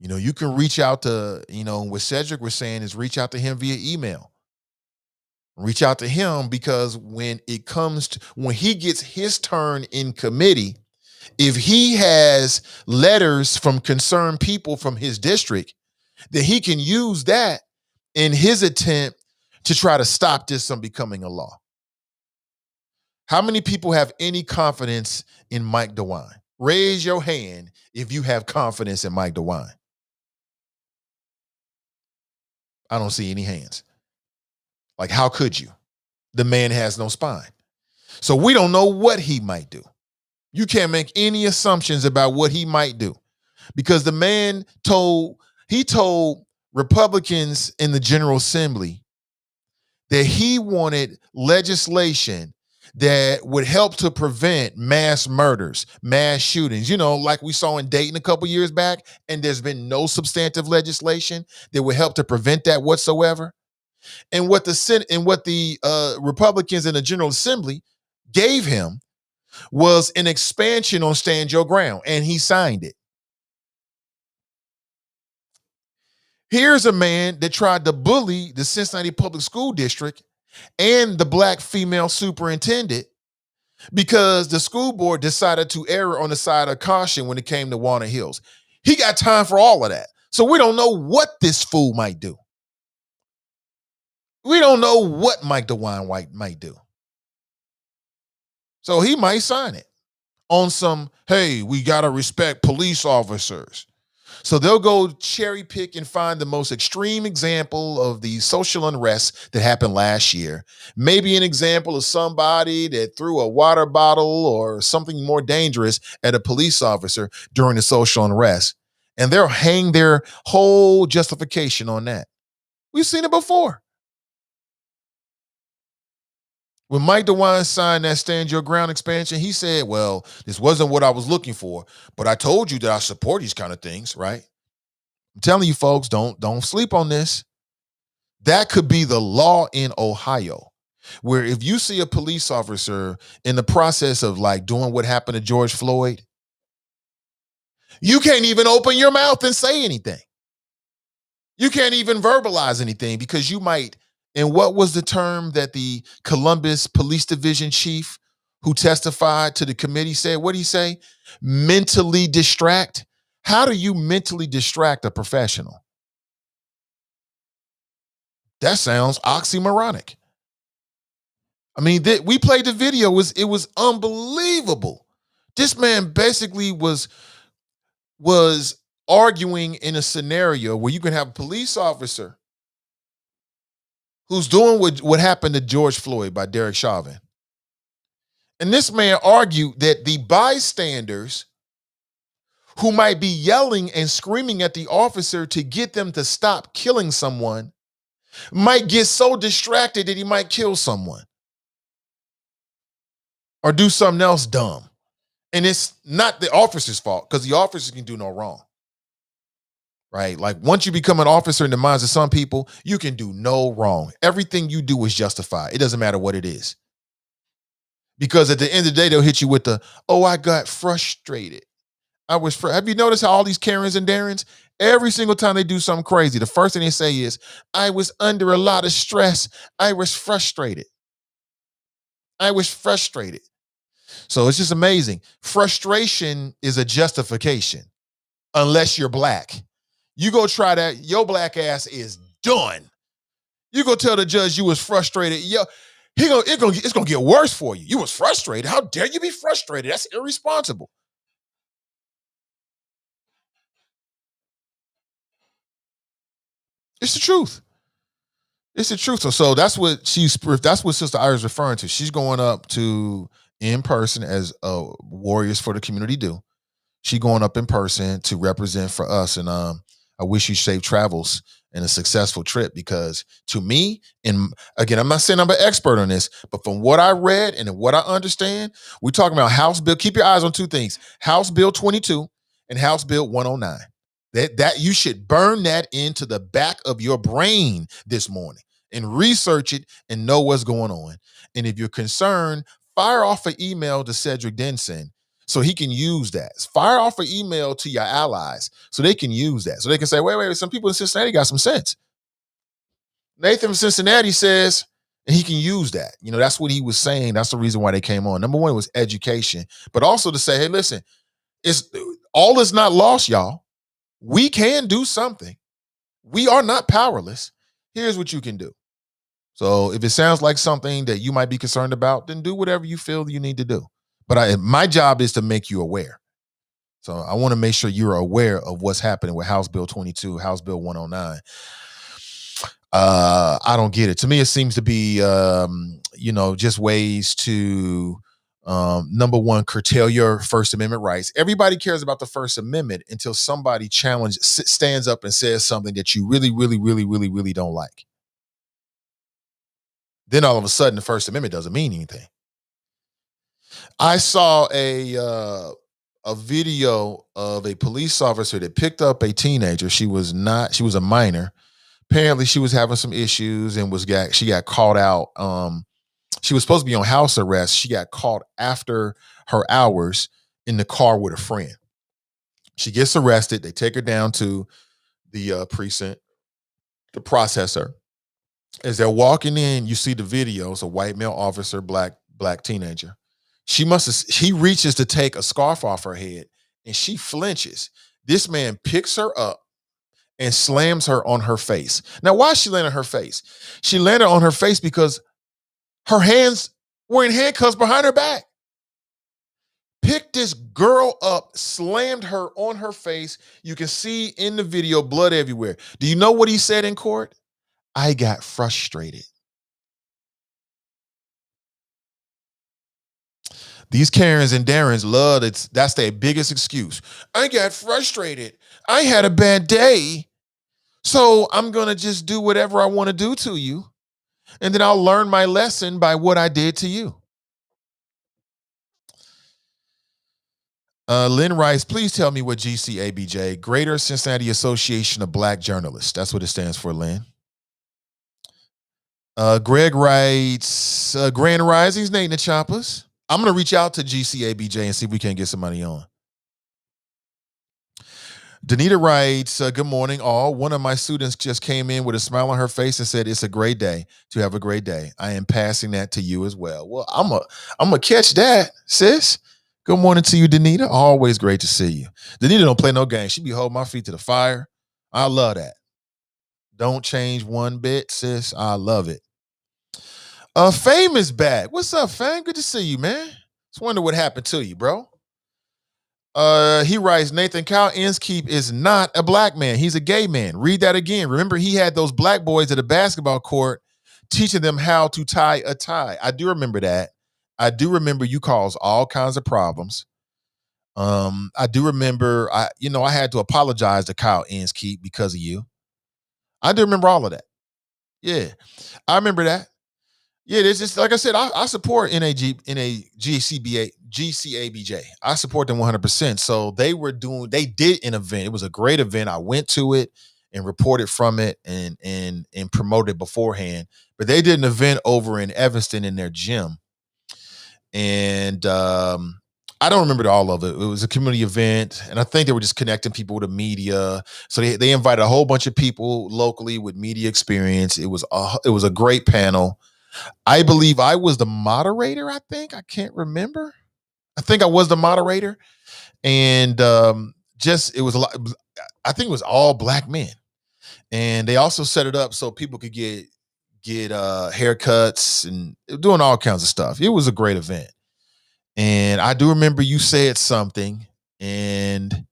You can reach out to, what Cedric was saying is reach out to him via email. Reach out to him because when he gets his turn in committee, if he has letters from concerned people from his district, then he can use that in his attempt to try to stop this from becoming a law. How many people have any confidence in Mike Dewine? Raise your hand if you have confidence in Mike Dewine. I don't see any hands. Like, how could you? The man has no spine. So we don't know what he might do. You can't make any assumptions about what he might do because the man told Republicans in the General Assembly that he wanted legislation that would help to prevent mass murders, mass shootings, like we saw in Dayton a couple years back, and there's been no substantive legislation that would help to prevent that whatsoever. And what the Senate and what the Republicans in the General Assembly gave him was an expansion on Stand Your Ground, and he signed it. Here's a man that tried to bully the Cincinnati Public School District and the black female superintendent because the school board decided to err on the side of caution when it came to Walnut Hills. He got time for all of that. So we don't know what this fool might do. We don't know what Mike DeWine White might do. So he might sign it on some, hey, we got to respect police officers. So they'll go cherry pick and find the most extreme example of the social unrest that happened last year. Maybe an example of somebody that threw a water bottle or something more dangerous at a police officer during the social unrest. And they'll hang their whole justification on that. We've seen it before. When Mike DeWine signed that Stand Your Ground expansion, he said, well, this wasn't what I was looking for, but I told you that I support these kind of things, right? I'm telling you folks, don't sleep on this. That could be the law in Ohio, where if you see a police officer in the process of like doing what happened to George Floyd, you can't even open your mouth and say anything. You can't even verbalize anything because you might. And what was the term that the Columbus Police Division chief who testified to the committee said? What did he say? Mentally distract. How do you mentally distract a professional? That sounds oxymoronic. I mean, we played the video. It was unbelievable. This man basically was arguing in a scenario where you can have a police officer who's doing what happened to George Floyd by Derek Chauvin. And this man argued that the bystanders who might be yelling and screaming at the officer to get them to stop killing someone might get so distracted that he might kill someone or do something else dumb. And it's not the officer's fault because the officer can do no wrong. Right? Like once you become an officer in the minds of some people, you can do no wrong. Everything you do is justified. It doesn't matter what it is. Because at the end of the day, they'll hit you with the, oh, I got frustrated. Have you noticed how all these Karens and Darrens, every single time they do something crazy, the first thing they say is, I was under a lot of stress. I was frustrated. I was frustrated. So it's just amazing. Frustration is a justification unless you're black. You go try that, your black ass is done. You go tell the judge you was frustrated. Yo, it's gonna get worse for you. You was frustrated. How dare you be frustrated? That's irresponsible. It's the truth. It's the truth. So that's what Sister Ira's referring to. She's going up to in person as warriors for the community do. She going up in person to represent for us, and I wish you safe travels and a successful trip because to me, and again, I'm not saying I'm an expert on this, but from what I read and what I understand, we're talking about House Bill. Keep your eyes on two things: House Bill 22 and House Bill 109. That you should burn that into the back of your brain this morning and research it and know what's going on. And if you're concerned, fire off an email to Cedric Denson so he can use that. Fire off an email to your allies so they can use that. So they can say, wait, some people in Cincinnati got some sense. Nathan from Cincinnati says, and he can use that. That's what he was saying. That's the reason why they came on. Number one was education, but also to say, hey, listen, all is not lost, y'all. We can do something. We are not powerless. Here's what you can do. So if it sounds like something that you might be concerned about, then do whatever you feel you need to do. But my job is to make you aware. So I want to make sure you're aware of what's happening with House Bill 22, House Bill 109. I don't get it. To me, it seems to be, just ways to, number one, curtail your First Amendment rights. Everybody cares about the First Amendment until somebody stands up and says something that you really, really, really, really, really don't like. Then all of a sudden, the First Amendment doesn't mean anything. I saw a video of a police officer that picked up a teenager. She was a minor. Apparently she was having some issues and she got caught out. She was supposed to be on house arrest. She got caught after her hours in the car with a friend. She gets arrested. They take her down to the precinct to process her. As they're walking in, you see the video. It's a white male officer, black teenager. He reaches to take a scarf off her head and she flinches. This man picks her up and slams her on her face. Now, why is she landing on her face? She landed on her face because her hands were in handcuffs behind her back. Picked this girl up, slammed her on her face. You can see in the video blood everywhere. Do you know what he said in court? I got frustrated. These Karens and Darrens love it. That's their biggest excuse. I got frustrated. I had a bad day. So I'm going to just do whatever I want to do to you. And then I'll learn my lesson by what I did to you. Lynn Rice, please tell me what GCABJ, Greater Cincinnati Association of Black Journalists. That's what it stands for, Lynn. Greg writes, Grand Risings, Nate and the Choppers. I'm going to reach out to GCABJ and see if we can get some money on. Danita writes, good morning, all. One of my students just came in with a smile on her face and said, it's a great day to have a great day. I am passing that to you as well. Well, I'm going to catch that, sis. Good morning to you, Danita. Always great to see you. Danita don't play no games. She be holding my feet to the fire. I love that. Don't change one bit, sis. I love it. Fame is back. What's up, Fame? Good to see you, man. Just wonder what happened to you, bro. He writes, Nathan, Kyle Inskeep is not a black man. He's a gay man. Read that again. Remember, he had those black boys at a basketball court teaching them how to tie a tie. I do remember that. I do remember you caused all kinds of problems. I do remember, I had to apologize to Kyle Inskeep because of you. I do remember all of that. Yeah, I remember that. Yeah, it's just like I said, I support GCABJ. I support them 100%. So they did an event. It was a great event. I went to it and reported from it and promoted beforehand. But they did an event over in Evanston in their gym. And I don't remember all of it. It was a community event, and I think they were just connecting people with the media. So they invited a whole bunch of people locally with media experience. It was a great panel. I believe I was the moderator, I think. I can't remember. I think I was the moderator. And it was a lot. I think it was all black men. And they also set it up so people could get haircuts and doing all kinds of stuff. It was a great event. And I do remember you said something. And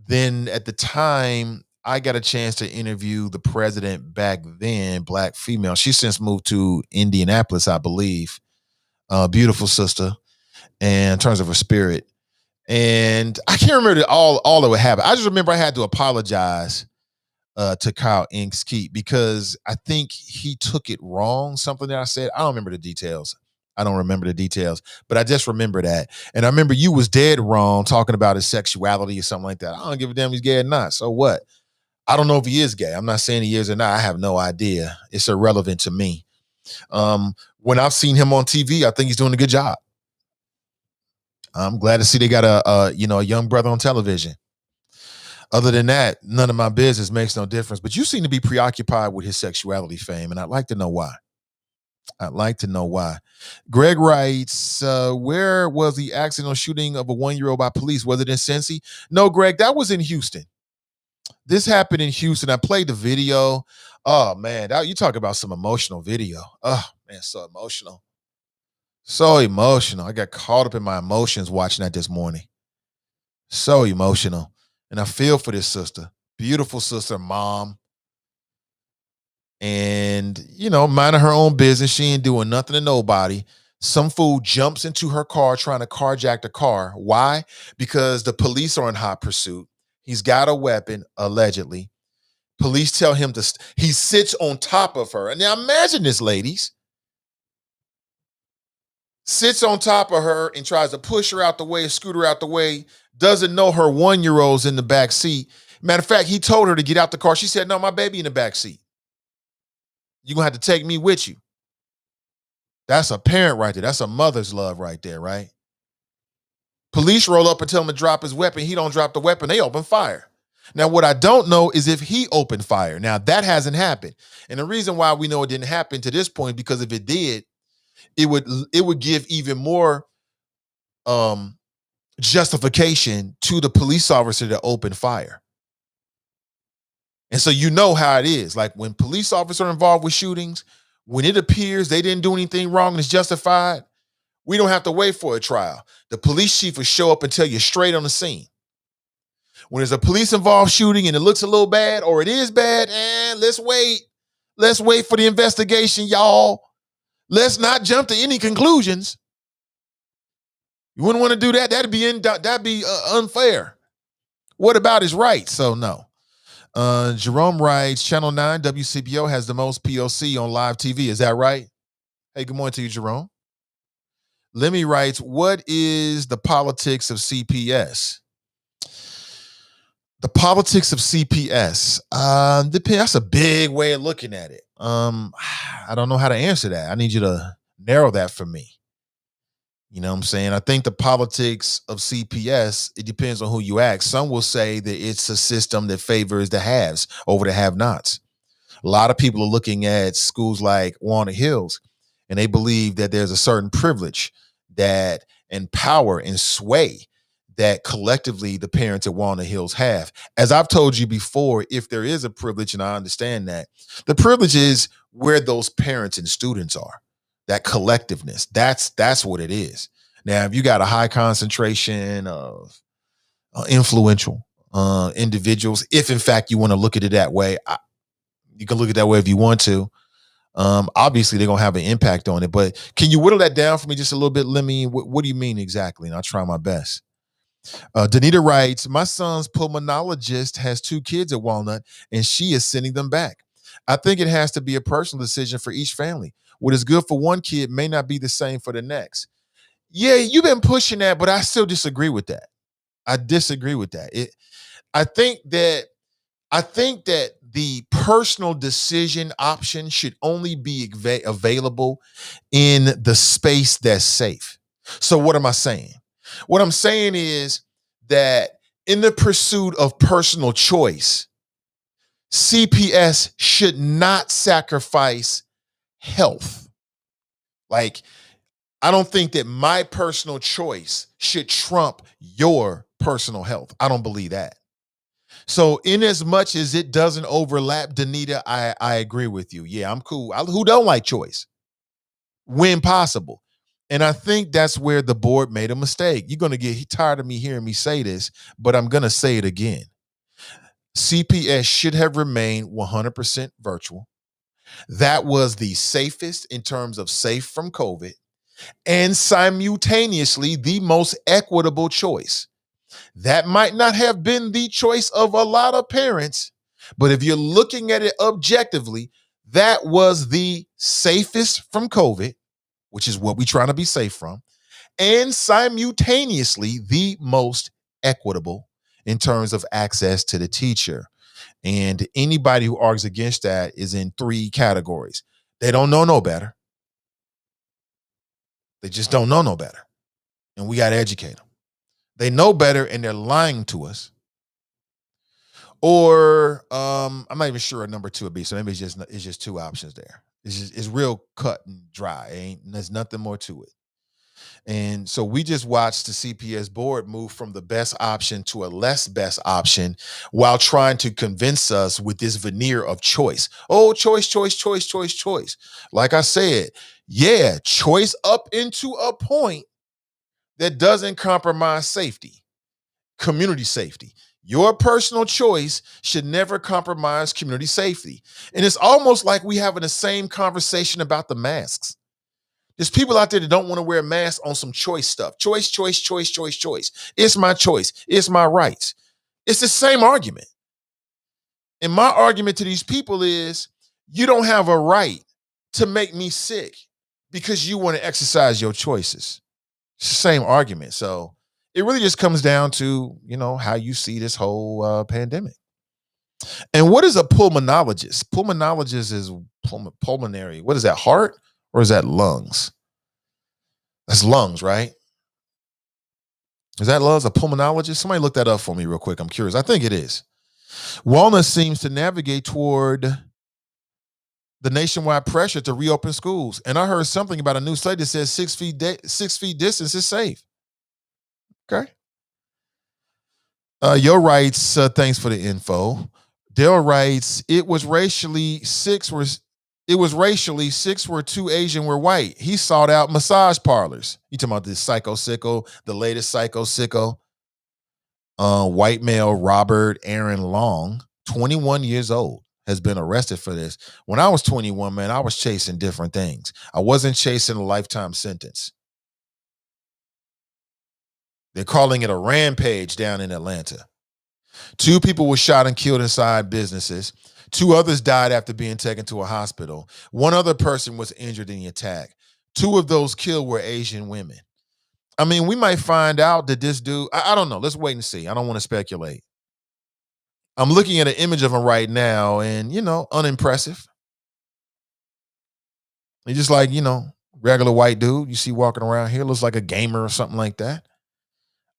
then at the time, I got a chance to interview the president back then, black female. She since moved to Indianapolis, I believe. Beautiful sister, and in terms of her spirit. And I can't remember all that would happen. I just remember I had to apologize to Kyle Inskeep because I think he took it wrong, something that I said. I don't remember the details. But I just remember that. And I remember you was dead wrong talking about his sexuality or something like that. I don't give a damn if he's gay or not. So what? I don't know if he is gay. I'm not saying he is or not. I have no idea. It's irrelevant to me. When I've seen him on TV, I think he's doing a good job. I'm glad to see they got a young brother on television. Other than that, none of my business, makes no difference. But you seem to be preoccupied with his sexuality, Fame, and I'd like to know why. Greg writes, where was the accidental shooting of a 1-year-old by police? Was it in Cincy? No, Greg, that was in Houston. This happened in Houston. I played the video. Oh, man, you talk about some emotional video. Oh, man, so emotional. So emotional. I got caught up in my emotions watching that this morning. So emotional. And I feel for this sister. Beautiful sister, mom. and, minding her own business. She ain't doing nothing to nobody. Some fool jumps into her car trying to carjack the car. Why? Because the police are in hot pursuit. He's got a weapon, allegedly. Police tell him he sits on top of her. And now imagine this, ladies. Sits on top of her and tries to push her out the way, scoot her out the way, doesn't know her 1-year-old's in the back seat. Matter of fact, he told her to get out the car. She said, no, my baby in the back seat. You're going to have to take me with you. That's a parent right there. That's a mother's love right there, right? Police roll up and tell him to drop his weapon. He don't drop the weapon. They open fire. Now, what I don't know is if he opened fire. Now, that hasn't happened. And the reason why we know it didn't happen to this point, because if it did, it would give even more justification to the police officer to open fire. And so you know how it is. Like when police officers are involved with shootings, when it appears they didn't do anything wrong and it's justified, we don't have to wait for a trial. The police chief will show up and tell you straight on the scene. When there's a police involved shooting and it looks a little bad or it is bad, and let's wait. Let's wait for the investigation, y'all. Let's not jump to any conclusions. You wouldn't want to do that. That'd be unfair. What about his rights? So no. Jerome writes, Channel 9 WCBO has the most POC on live TV. Is that right? Hey, good morning to you, Jerome. Lemmy writes, what is the politics of CPS? The politics of CPS. That's a big way of looking at it. I don't know how to answer that. I need you to narrow that for me. You know what I'm saying? I think the politics of CPS, it depends on who you ask. Some will say that it's a system that favors the haves over the have-nots. A lot of people are looking at schools like Walnut Hills, and they believe that there's a certain privilege that and power and sway that collectively the parents at Walnut Hills have. As I've told you before, if there is a privilege, and I understand that, the privilege is where those parents and students are. That collectiveness, that's what it is. Now, if you got a high concentration of influential individuals, if in fact you want to look at it that way, you can look at it that way if you want to. Obviously, they're going to have an impact on it. But can you whittle that down for me just a little bit, Lemmy? What do you mean exactly? And I'll try my best. Danita writes, my son's pulmonologist has 2 kids at Walnut, and she is sending them back. I think it has to be a personal decision for each family. What is good for one kid may not be the same for the next. Yeah, you've been pushing that, but I still disagree with that. I disagree with that. I think that the personal decision option should only be available in the space that's safe. So what am I saying? What I'm saying is that in the pursuit of personal choice, CPS should not sacrifice health. Like, I don't think that my personal choice should trump your personal health. I don't believe that. So in as much as it doesn't overlap, Danita, I agree with you. Yeah, I'm cool. Who don't like choice? When possible. And I think that's where the board made a mistake. You're going to get tired of me hearing me say this, but I'm going to say it again. CPS should have remained 100% virtual. That was the safest in terms of safe from COVID, and simultaneously the most equitable choice. That might not have been the choice of a lot of parents, but if you're looking at it objectively, that was the safest from COVID, which is what we're trying to be safe from, and simultaneously the most equitable in terms of access to the teacher. And anybody who argues against that is in 3 categories. They don't know no better. They just don't know no better. And we got to educate them. They know better and they're lying to us. Or I'm not even sure what number 2 would be. So maybe it's just 2 options there. It's real cut and dry. There's nothing more to it. And so we just watched the CPS board move from the best option to a less best option while trying to convince us with this veneer of choice. Oh, choice, choice, choice, choice, choice. Like I said, yeah, choice up into a point that doesn't compromise safety, community safety. Your personal choice should never compromise community safety. And it's almost like we having the same conversation about the masks. There's people out there that don't want to wear masks on some choice stuff. Choice, choice, choice, choice, choice. It's my choice. It's my rights. It's the same argument. And my argument to these people is you don't have a right to make me sick because you want to exercise your choices. It's the same argument. So it really just comes down to, how you see this whole pandemic. And what is a pulmonologist? Pulmonologist is pulmonary. What is that, heart or is that lungs? That's lungs, right? Is that lungs, a pulmonologist? Somebody look that up for me real quick. I'm curious. I think it is. Wellness seems to navigate toward the nationwide pressure to reopen schools. And I heard something about a new study that says 6 feet distance is safe. Okay. Yo writes, thanks for the info. Dale writes, it was racially six were 2 Asian were white. He sought out massage parlors. You talking about this psycho sicko, the latest psycho sicko? White male Robert Aaron Long, 21 years old, has been arrested for this. When I was 21, man, I was chasing different things. I wasn't chasing a lifetime sentence. They're calling it a rampage down in Atlanta. 2 people were shot and killed inside businesses. 2 others died after being taken to a hospital. 1 other person was injured in the attack. 2 of those killed were Asian women. I mean, we might find out that this dude, I don't know. Let's wait and see. I don't want to speculate. I'm looking at an image of him right now and, unimpressive. He's just like, regular white dude you see walking around here. Looks like a gamer or something like that.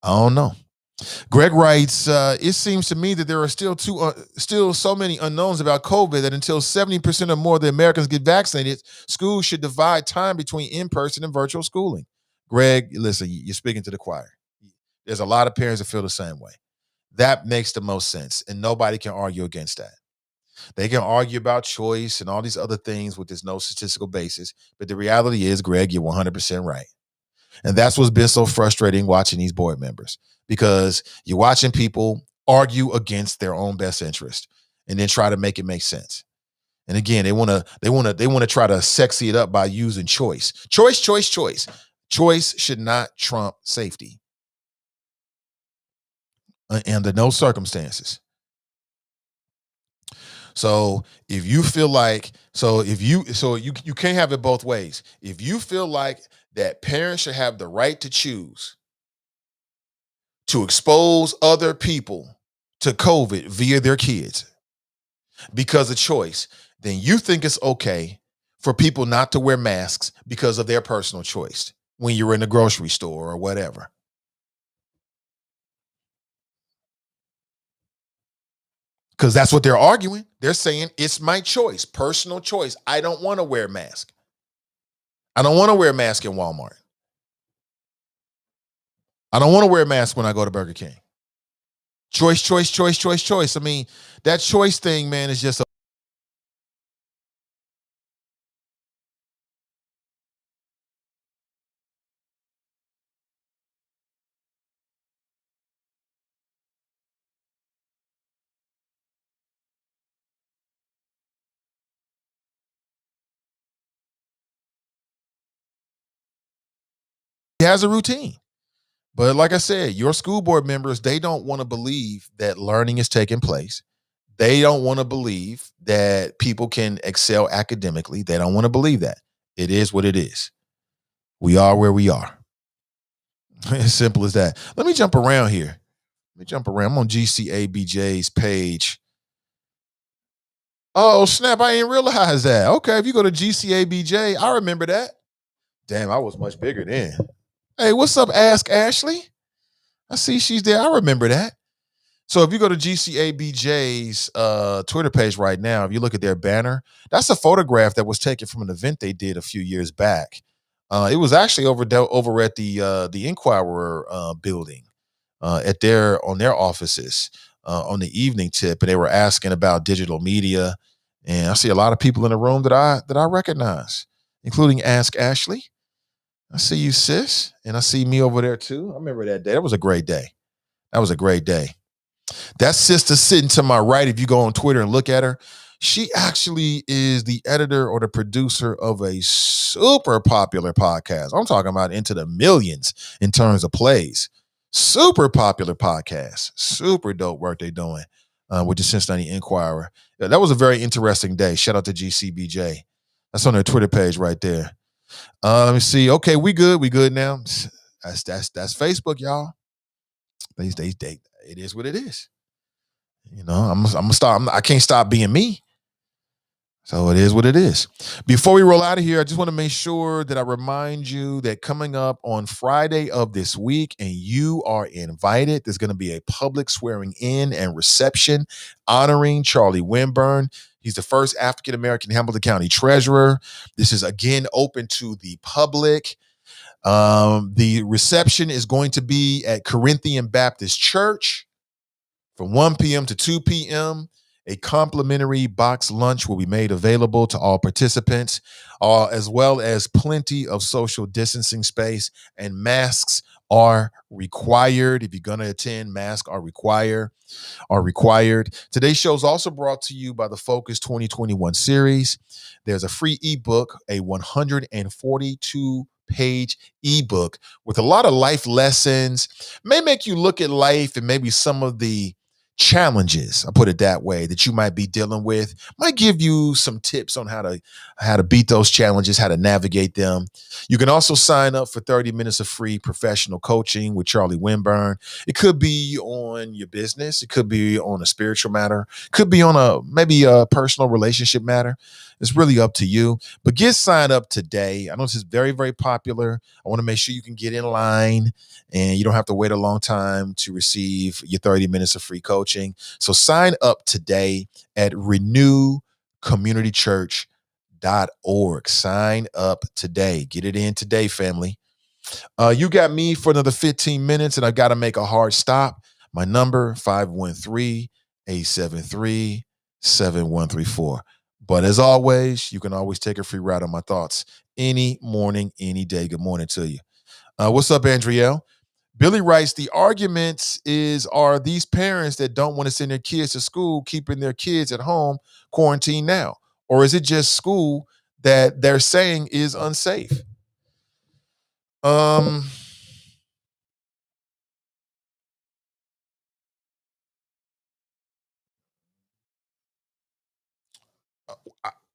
I don't know. Greg writes, it seems to me that there are still so many unknowns about COVID that until 70% or more of the Americans get vaccinated, schools should divide time between in-person and virtual schooling. Greg, listen, you're speaking to the choir. There's a lot of parents that feel the same way. That makes the most sense, and nobody can argue against that. They can argue about choice and all these other things with there's no statistical basis, but the reality is, Greg, you're 100% right. And that's what's been so frustrating watching these board members, because you're watching people argue against their own best interest and then try to make it make sense. And again, they want to try to sexy it up by using choice. Choice. Choice should not trump safety under no circumstances. So if you feel like, you can't have it both ways. If you feel like that parents should have the right to choose to expose other people to COVID via their kids because of choice, then you think it's okay for people not to wear masks because of their personal choice when you're in the grocery store or whatever. Because that's what they're arguing. They're saying it's my choice, personal choice. I don't want to wear a mask. I don't want to wear a mask in Walmart. I don't want to wear a mask when I go to Burger King. Choice. I mean, that choice thing, man, is just he has a routine. But like I said, your school board members, they don't want to believe that learning is taking place. They don't want to believe that people can excel academically. They don't want to believe that. It is what it is. We are where we are. As simple as that. Let me jump around here. I'm on GCABJ's page. Oh, snap. I didn't realize that. Okay, if you go to GCABJ, I remember that. Damn, I was much bigger then. Hey, what's up, Ask Ashley? I see she's there. I remember that. So if you go to GCABJ's Twitter page right now, if you look at their banner, that's a photograph that was taken from an event they did a few years back. It was actually over at the Inquirer building on their offices on the evening tip, and they were asking about digital media. And I see a lot of people in the room that I recognize, including Ask Ashley. I see you, sis. And I see me over there too. I remember that day. That was a great day. That sister sitting to my right, if you go on Twitter and look at her, she actually is the editor or the producer of a super popular podcast. I'm talking about into the millions in terms of plays. Super popular podcast. Super dope work they're doing with the Cincinnati Enquirer. Yeah, that was a very interesting day. Shout out to GCBJ. That's on their Twitter page right there. Let me see. Okay, we good. We good now. That's Facebook, y'all. It is what it is. You know, I'm gonna stop. I can't stop being me. So it is what it is. Before we roll out of here, I just want to make sure that I remind you that coming up on Friday of this week, and you are invited, there's going to be a public swearing in and reception honoring Charlie Winburn. He's the first African-American Hamilton County treasurer. This is again open to the public. The reception is going to be at Corinthian Baptist Church from 1 p.m. to 2 p.m. A complimentary box lunch will be made available to all participants, as well as plenty of social distancing space, and masks are required. If you're going to attend, masks are required. Today's show is also brought to you by the Focus 2021 series. There's a free ebook, a 142-page ebook with a lot of life lessons, may make you look at life and maybe some of the challenges, I put it that way, that you might be dealing with, might give you some tips on how to beat those challenges, how to navigate them. You can also sign up for 30 minutes of free professional coaching with Charlie Winburn. It could be on your business, it could be on a spiritual matter, could be on maybe a personal relationship matter. It's really up to you. But get signed up today. I know this is very, very popular. I want to make sure you can get in line and you don't have to wait a long time to receive your 30 minutes of free coaching. So sign up today at renewcommunitychurch.org. Sign up today. Get it in today, family. You got me for another 15 minutes and I got to make a hard stop. My number, 513-873-7134. But as always, you can always take a free ride on my thoughts any morning, any day. Good morning to you. What's up, Andrielle? Billy writes, the arguments are these parents that don't want to send their kids to school, keeping their kids at home, quarantine now? Or is it just school that they're saying is unsafe?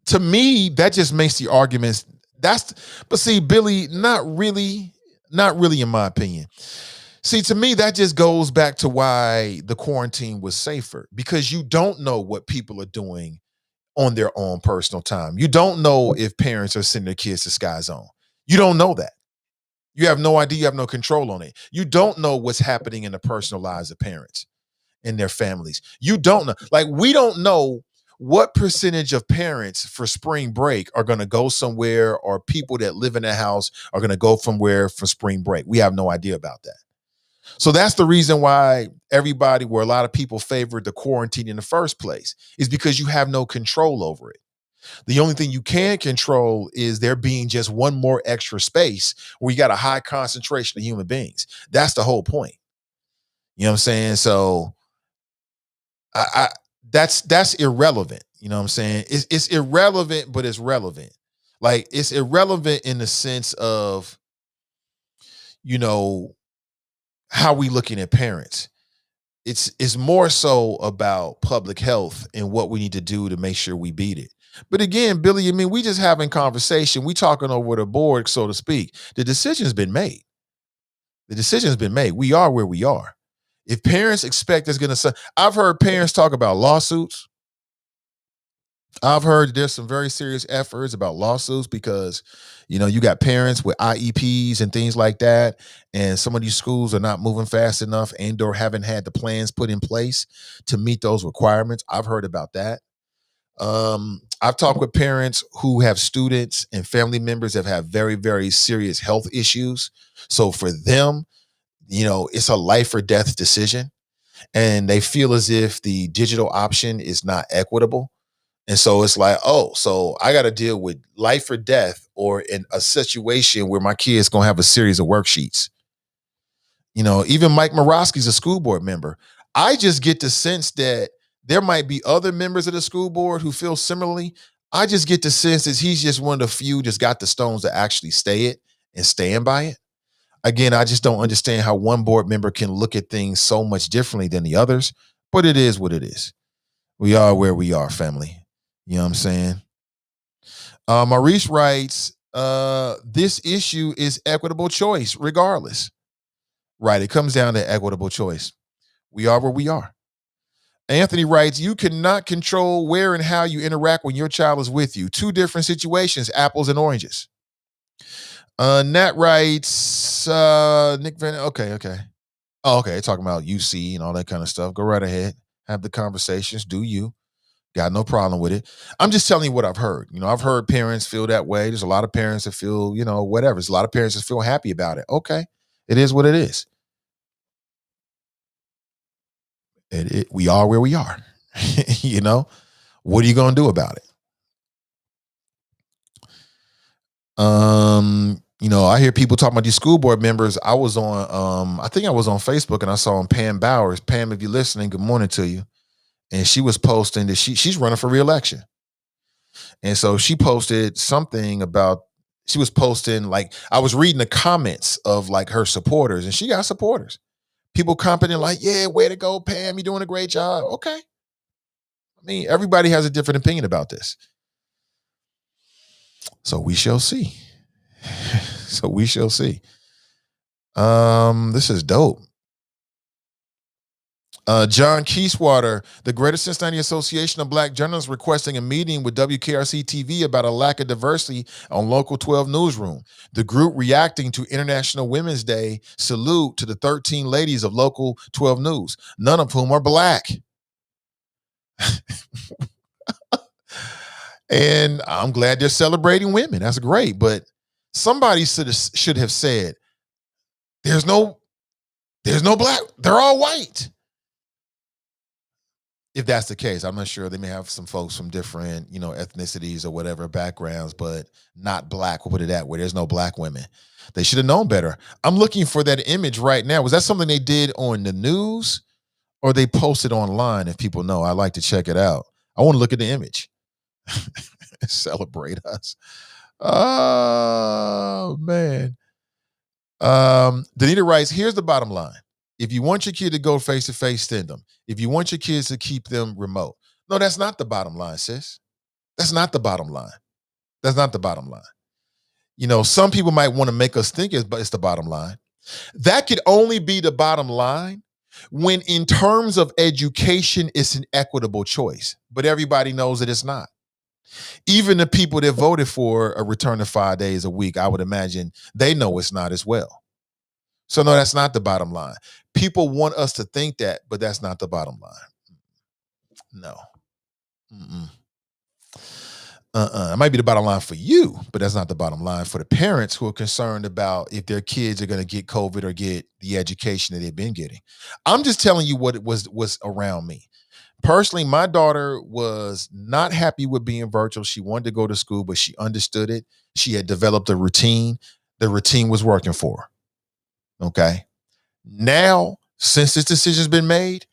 To me, that just makes the arguments. But see, Billy, not really in my opinion. See, to me, that just goes back to why the quarantine was safer, because you don't know what people are doing on their own personal time. You don't know if parents are sending their kids to Sky Zone. You don't know that. You have no idea. You have no control on it. You don't know what's happening in the personal lives of parents and their families. You don't know. Like, we don't know what percentage of parents for spring break are going to go somewhere, or people that live in a house are going to go somewhere for spring break. We have no idea about that. So that's the reason why a lot of people favored the quarantine in the first place, is because you have no control over it. The only thing you can control is there being just one more extra space where you got a high concentration of human beings. That's the whole point. You know what I'm saying? So that's irrelevant. You know what I'm saying? It's irrelevant, but it's relevant. Like, it's irrelevant in the sense of, how we looking at parents. It's more so about public health and what we need to do to make sure we beat it. But again, Billy, we just having conversation. We talking over the board, so to speak. The decision's been made. We are where we are. If parents expect it's going to, I've heard parents talk about lawsuits. I've heard there's some very serious efforts about lawsuits because, you got parents with IEPs and things like that, and some of these schools are not moving fast enough and or haven't had the plans put in place to meet those requirements. I've heard about that. I've talked with parents who have students and family members that have very, very serious health issues. So for them, it's a life or death decision, and they feel as if the digital option is not equitable. And so it's like, so I got to deal with life or death, or in a situation where my kid's going to have a series of worksheets. Even Mike Morosky's a school board member. I just get the sense that there might be other members of the school board who feel similarly. I just get the sense that he's just one of the few just got the stones to actually stay it and stand by it. Again, I just don't understand how one board member can look at things so much differently than the others, but it is what it is. We are where we are, family. You know what I'm saying? Maurice writes, this issue is equitable choice, regardless. Right. It comes down to equitable choice. We are where we are. Anthony writes, you cannot control where and how you interact when your child is with you. Two different situations, apples and oranges. Nat writes, Nick Van, okay. Oh, okay, talking about UC and all that kind of stuff. Go right ahead. Have the conversations. Do you. Got no problem with it. I'm just telling you what I've heard. I've heard parents feel that way. There's a lot of parents that feel, whatever. There's a lot of parents that feel happy about it. Okay. It is what it is. We are where we are. What are you going to do about it? I hear people talking about these school board members. I was on, I think I was on Facebook and I saw Pam Bowers. Pam, if you're listening, good morning to you. And she was posting that she's running for re-election. And so she posted something about, she was posting, like, I was reading the comments of like her supporters, and she got supporters. People commenting like, yeah, way to go, Pam. You're doing a great job. Okay. I mean, everybody has a different opinion about this. So we shall see. This is dope. John Keyswater, the Greater Cincinnati Association of Black Journalists, requesting a meeting with WKRC TV about a lack of diversity on Local 12 newsroom. The group reacting to International Women's Day salute to the 13 ladies of Local 12 News, none of whom are Black. And I'm glad they're celebrating women. That's great. But somebody should have said, there's no Black. They're all white. If that's the case, I'm not sure. They may have some folks from different, ethnicities or whatever backgrounds, but not Black. We'll put it that way. There's no Black women. They should have known better. I'm looking for that image right now. Was that something they did on the news or they posted online? If people know, I'd like to check it out. I want to look at the image. Celebrate us. Oh, man. Danita writes, here's the bottom line. If you want your kid to go face-to-face, send them. If you want your kids to keep them remote. No, that's not the bottom line, sis. That's not the bottom line. Some people might want to make us think it's the bottom line. That could only be the bottom line when in terms of education, it's an equitable choice. But everybody knows that it's not. Even the people that voted for a return to 5 days a week, I would imagine they know it's not as well. So no, that's not the bottom line. People want us to think that, but that's not the bottom line. No. It might be the bottom line for you, but that's not the bottom line for the parents who are concerned about if their kids are going to get COVID or get the education that they've been getting. I'm just telling you what it was around me. Personally, my daughter was not happy with being virtual. She wanted to go to school, but she understood it. She had developed a routine. The routine was working for her. Okay. Now, since this decision's been made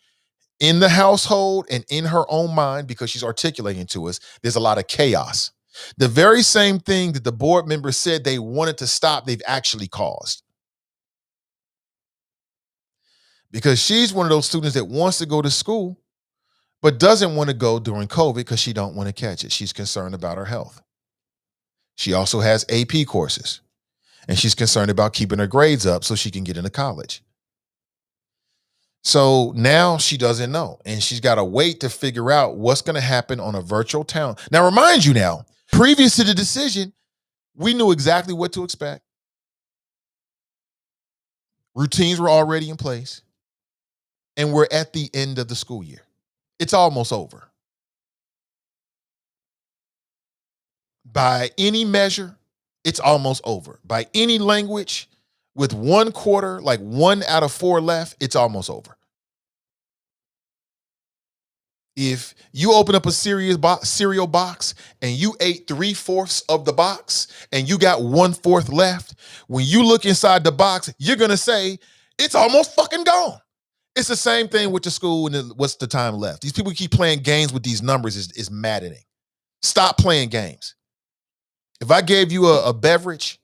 in the household and in her own mind, because she's articulating to us, there's a lot of chaos. The very same thing that the board members said they wanted to stop, they've actually caused. Because she's one of those students that wants to go to school, but doesn't want to go during COVID because she don't want to catch it. She's concerned about her health. She also has AP courses. And she's concerned about keeping her grades up so she can get into college. So now she doesn't know. And she's got to wait to figure out what's going to happen on a virtual town. Now, remind you now, previous to the decision, we knew exactly what to expect. Routines were already in place. And we're at the end of the school year. It's almost over. By any measure, it's almost over. By any language, with 1 quarter, like 1 out of 4 left, it's almost over. If you open up a cereal box and you ate 3/4 of the box and you got 1/4 left, when you look inside the box, you're going to say, it's almost fucking gone. It's the same thing with the school and what's the time left. These people keep playing games with these numbers is maddening. Stop playing games. If I gave you a beverage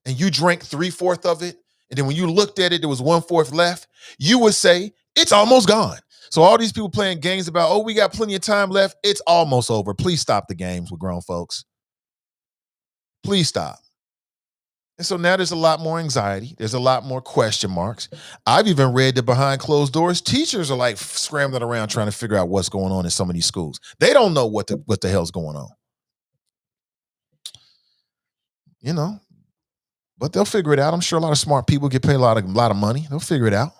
and you drank 3/4 of it, and then when you looked at it, there was 1/4 left, you would say, it's almost gone. So all these people playing games about, oh, we got plenty of time left, it's almost over. Please stop the games with grown folks. Please stop. And so now there's a lot more anxiety. There's a lot more question marks. I've even read that behind closed doors, teachers are like scrambling around trying to figure out what's going on in some of these schools. They don't know what the hell's going on. You know, but they'll figure it out. I'm sure a lot of smart people get paid a lot of money. They'll figure it out.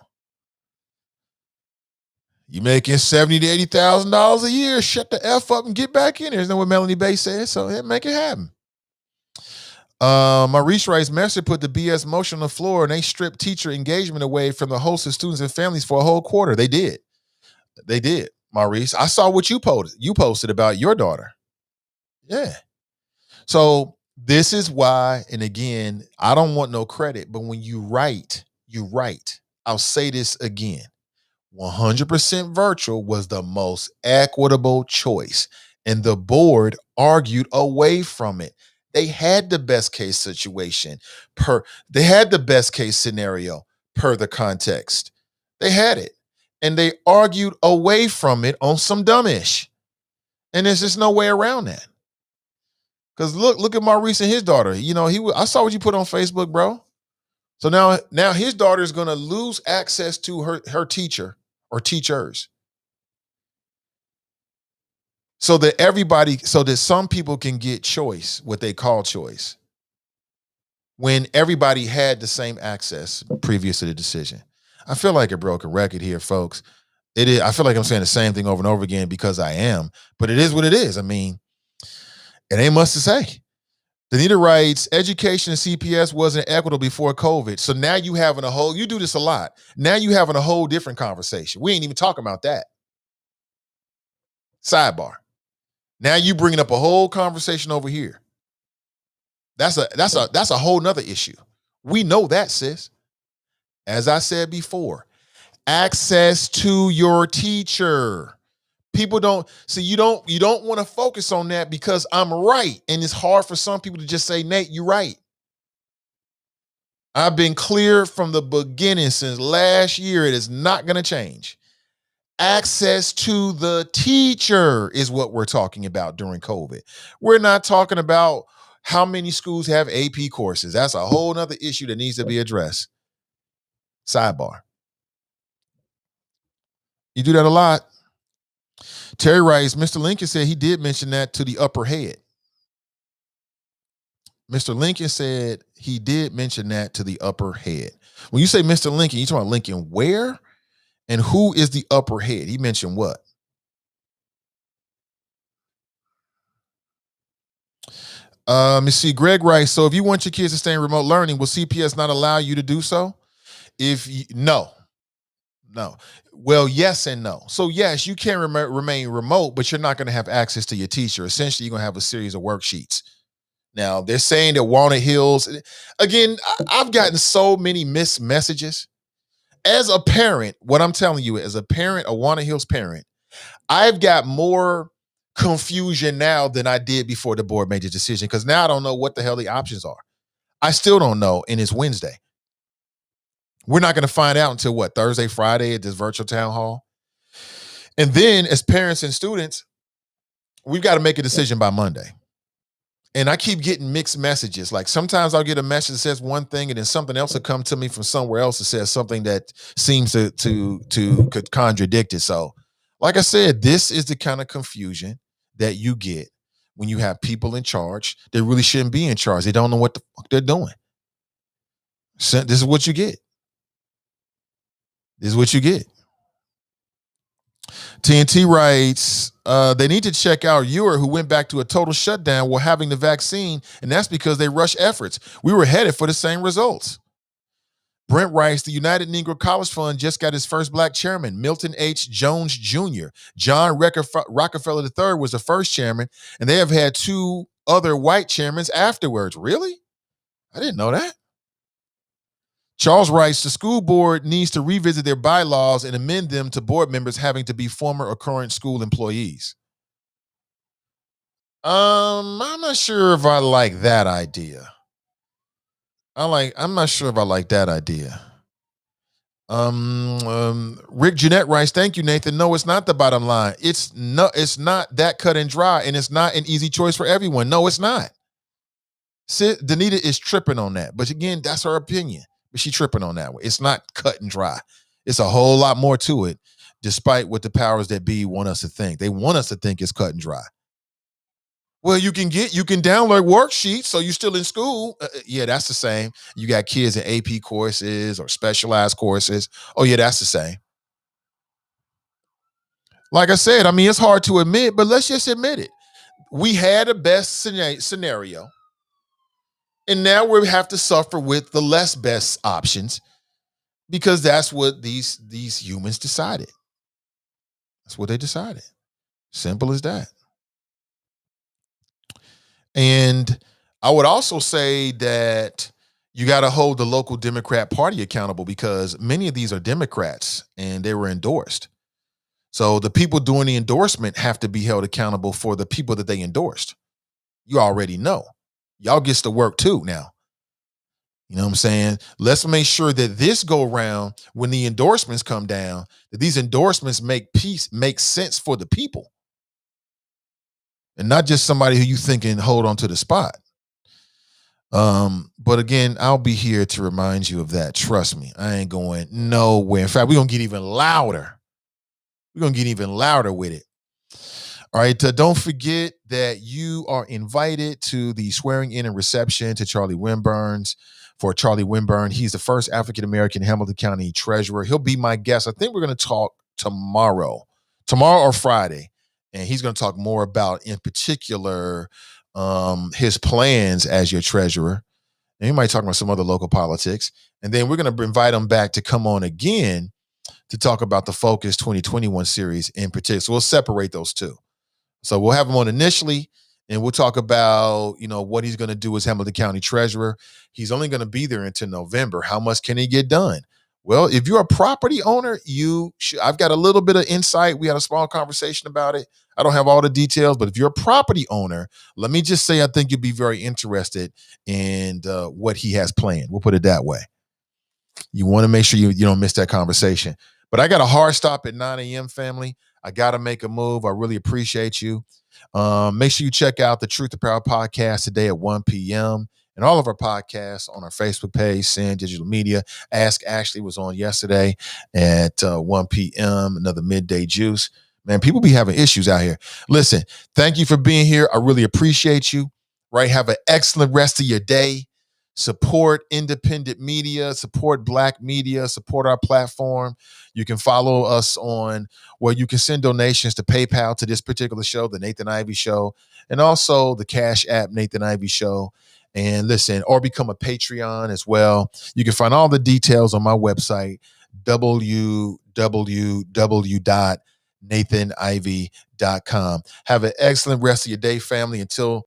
You making $70,000 to $80,000 a year? Shut the F up and get back in there. Isn't that what Melanie Bay said? So yeah, make it happen. Maurice writes, Mercer put the BS motion on the floor and they stripped teacher engagement away from the host of students and families for a whole quarter. They did. They did, Maurice. I saw what you posted about your daughter. Yeah. So this is why, and again, I don't want no credit, but when you write. I'll say this again. 100% virtual was the most equitable choice, and the board argued away from it. They had the best case situation they had the best case scenario per the context. They had it, and they argued away from it on some dumbish. And there's just no way around that. Because look at Maurice and his daughter. You know, I saw what you put on Facebook, bro. So now his daughter is going to lose access to her teacher or teachers. So that some people can get choice, what they call choice, when everybody had the same access previous to the decision. I feel like a broken record here, folks. It is. I feel like I'm saying the same thing over and over again because I am, but it is what it is. I mean, it ain't much to say. Danita writes, education and CPS wasn't equitable before COVID. So now you do this a lot. Now you having a whole different conversation. We ain't even talking about that. Sidebar. Now you bringing up a whole conversation over here. That's a whole nother issue. We know that, sis. As I said before, access to your teacher. People don't see, you don't want to focus on that because I'm right. And it's hard for some people to just say, Nate, you're right. I've been clear from the beginning since last year. It is not going to change. Access to the teacher is what we're talking about during COVID. We're not talking about how many schools have AP courses. That's a whole nother issue that needs to be addressed. Sidebar. You do that a lot. Terry writes, Mr. Lincoln said he did mention that to the upper head. Mr. Lincoln said he did mention that to the upper head. When you say Mr. Lincoln, you talking about Lincoln where? And who is the upper head? He mentioned what? Let me see. Greg writes, so if you want your kids to stay in remote learning, will CPS not allow you to do so? No. Well, yes and no. So yes, you can remain remote, but you're not going to have access to your teacher. Essentially, you're going to have a series of worksheets. Now, they're saying that Walnut Hills, again, I've gotten so many missed messages. As a parent, what I'm telling you, as a parent, a Walnut Hills parent, I've got more confusion now than I did before the board made the decision, because now I don't know what the hell the options are. I still don't know, and it's Wednesday. We're not going to find out until what, Thursday, Friday at this virtual town hall. And then as parents and students, we've got to make a decision by Monday. And I keep getting mixed messages. Like sometimes I'll get a message that says one thing and then something else will come to me from somewhere else that says something that seems to could contradict it. So like I said, this is the kind of confusion that you get when you have people in charge that really shouldn't be in charge. They don't know what the fuck they're doing. So this is what you get. This is what you get. TNT writes, they need to check out Ewer, who went back to a total shutdown while having the vaccine, and that's because they rushed efforts. We were headed for the same results. Brent writes, the United Negro College Fund just got its first black chairman, Milton H. Jones Jr. John Rockefeller III was the first chairman, and they have had two other white chairmen afterwards. Really? I didn't know that. Charles writes, the school board needs to revisit their bylaws and amend them to board members having to be former or current school employees. I'm not sure if I like that idea. I'm not sure if I like that idea. Rick Jeanette writes, thank you, Nathan. No, it's not the bottom line. It's not that cut and dry, and it's not an easy choice for everyone. No, it's not. Danita is tripping on that. But again, that's her opinion. But she's tripping on that one. It's not cut and dry. It's a whole lot more to it, despite what the powers that be want us to think. They want us to think it's cut and dry. Well, you can download worksheets, so you're still in school. Yeah, that's the same. You got kids in AP courses or specialized courses. Oh, yeah, that's the same. Like I said, I mean, it's hard to admit, but let's just admit it. We had a best scenario, and now we have to suffer with the less best options because that's what these humans decided. That's what they decided. Simple as that. And I would also say that you got to hold the local Democrat Party accountable because many of these are Democrats and they were endorsed. So the people doing the endorsement have to be held accountable for the people that they endorsed. You already know. Y'all gets to work too now. You know what I'm saying? Let's make sure that this go around when the endorsements come down, that these endorsements make sense for the people. And not just somebody who you think can hold on to the spot. But again, I'll be here to remind you of that. Trust me, I ain't going nowhere. In fact, we're going to get even louder. We're going to get even louder with it. All right. Don't forget that you are invited to the swearing in and reception to Charlie Winburns. For Charlie Winburn, he's the first African-American Hamilton County treasurer. He'll be my guest. I think we're going to talk tomorrow or Friday. And he's going to talk more about, in particular, his plans as your treasurer. And he might talk about some other local politics. And then we're going to invite him back to come on again to talk about the Focus 2021 series in particular. So we'll separate those two. So we'll have him on initially, and we'll talk about, what he's going to do as Hamilton County treasurer. He's only going to be there until November. How much can he get done? Well, if you're a property owner, I've got a little bit of insight. We had a small conversation about it. I don't have all the details, but if you're a property owner, let me just say I think you'll be very interested in what he has planned. We'll put it that way. You want to make sure you don't miss that conversation. But I got a hard stop at 9 a.m., family. I got to make a move. I really appreciate you. Make sure you check out the Truth to Power podcast today at 1 p.m. and all of our podcasts on our Facebook page, Sin Digital Media. Ask Ashley was on yesterday at 1 p.m., another midday juice. Man, people be having issues out here. Listen, thank you for being here. I really appreciate you. Right? Have an excellent rest of your day. Support independent media, support Black media, support our platform. You can follow us you can send donations to PayPal to this particular show, The Nathan Ivey Show, and also the Cash App Nathan Ivey Show. And listen, or become a Patreon as well. You can find all the details on my website, www.nathanivey.com. Have an excellent rest of your day, family. Until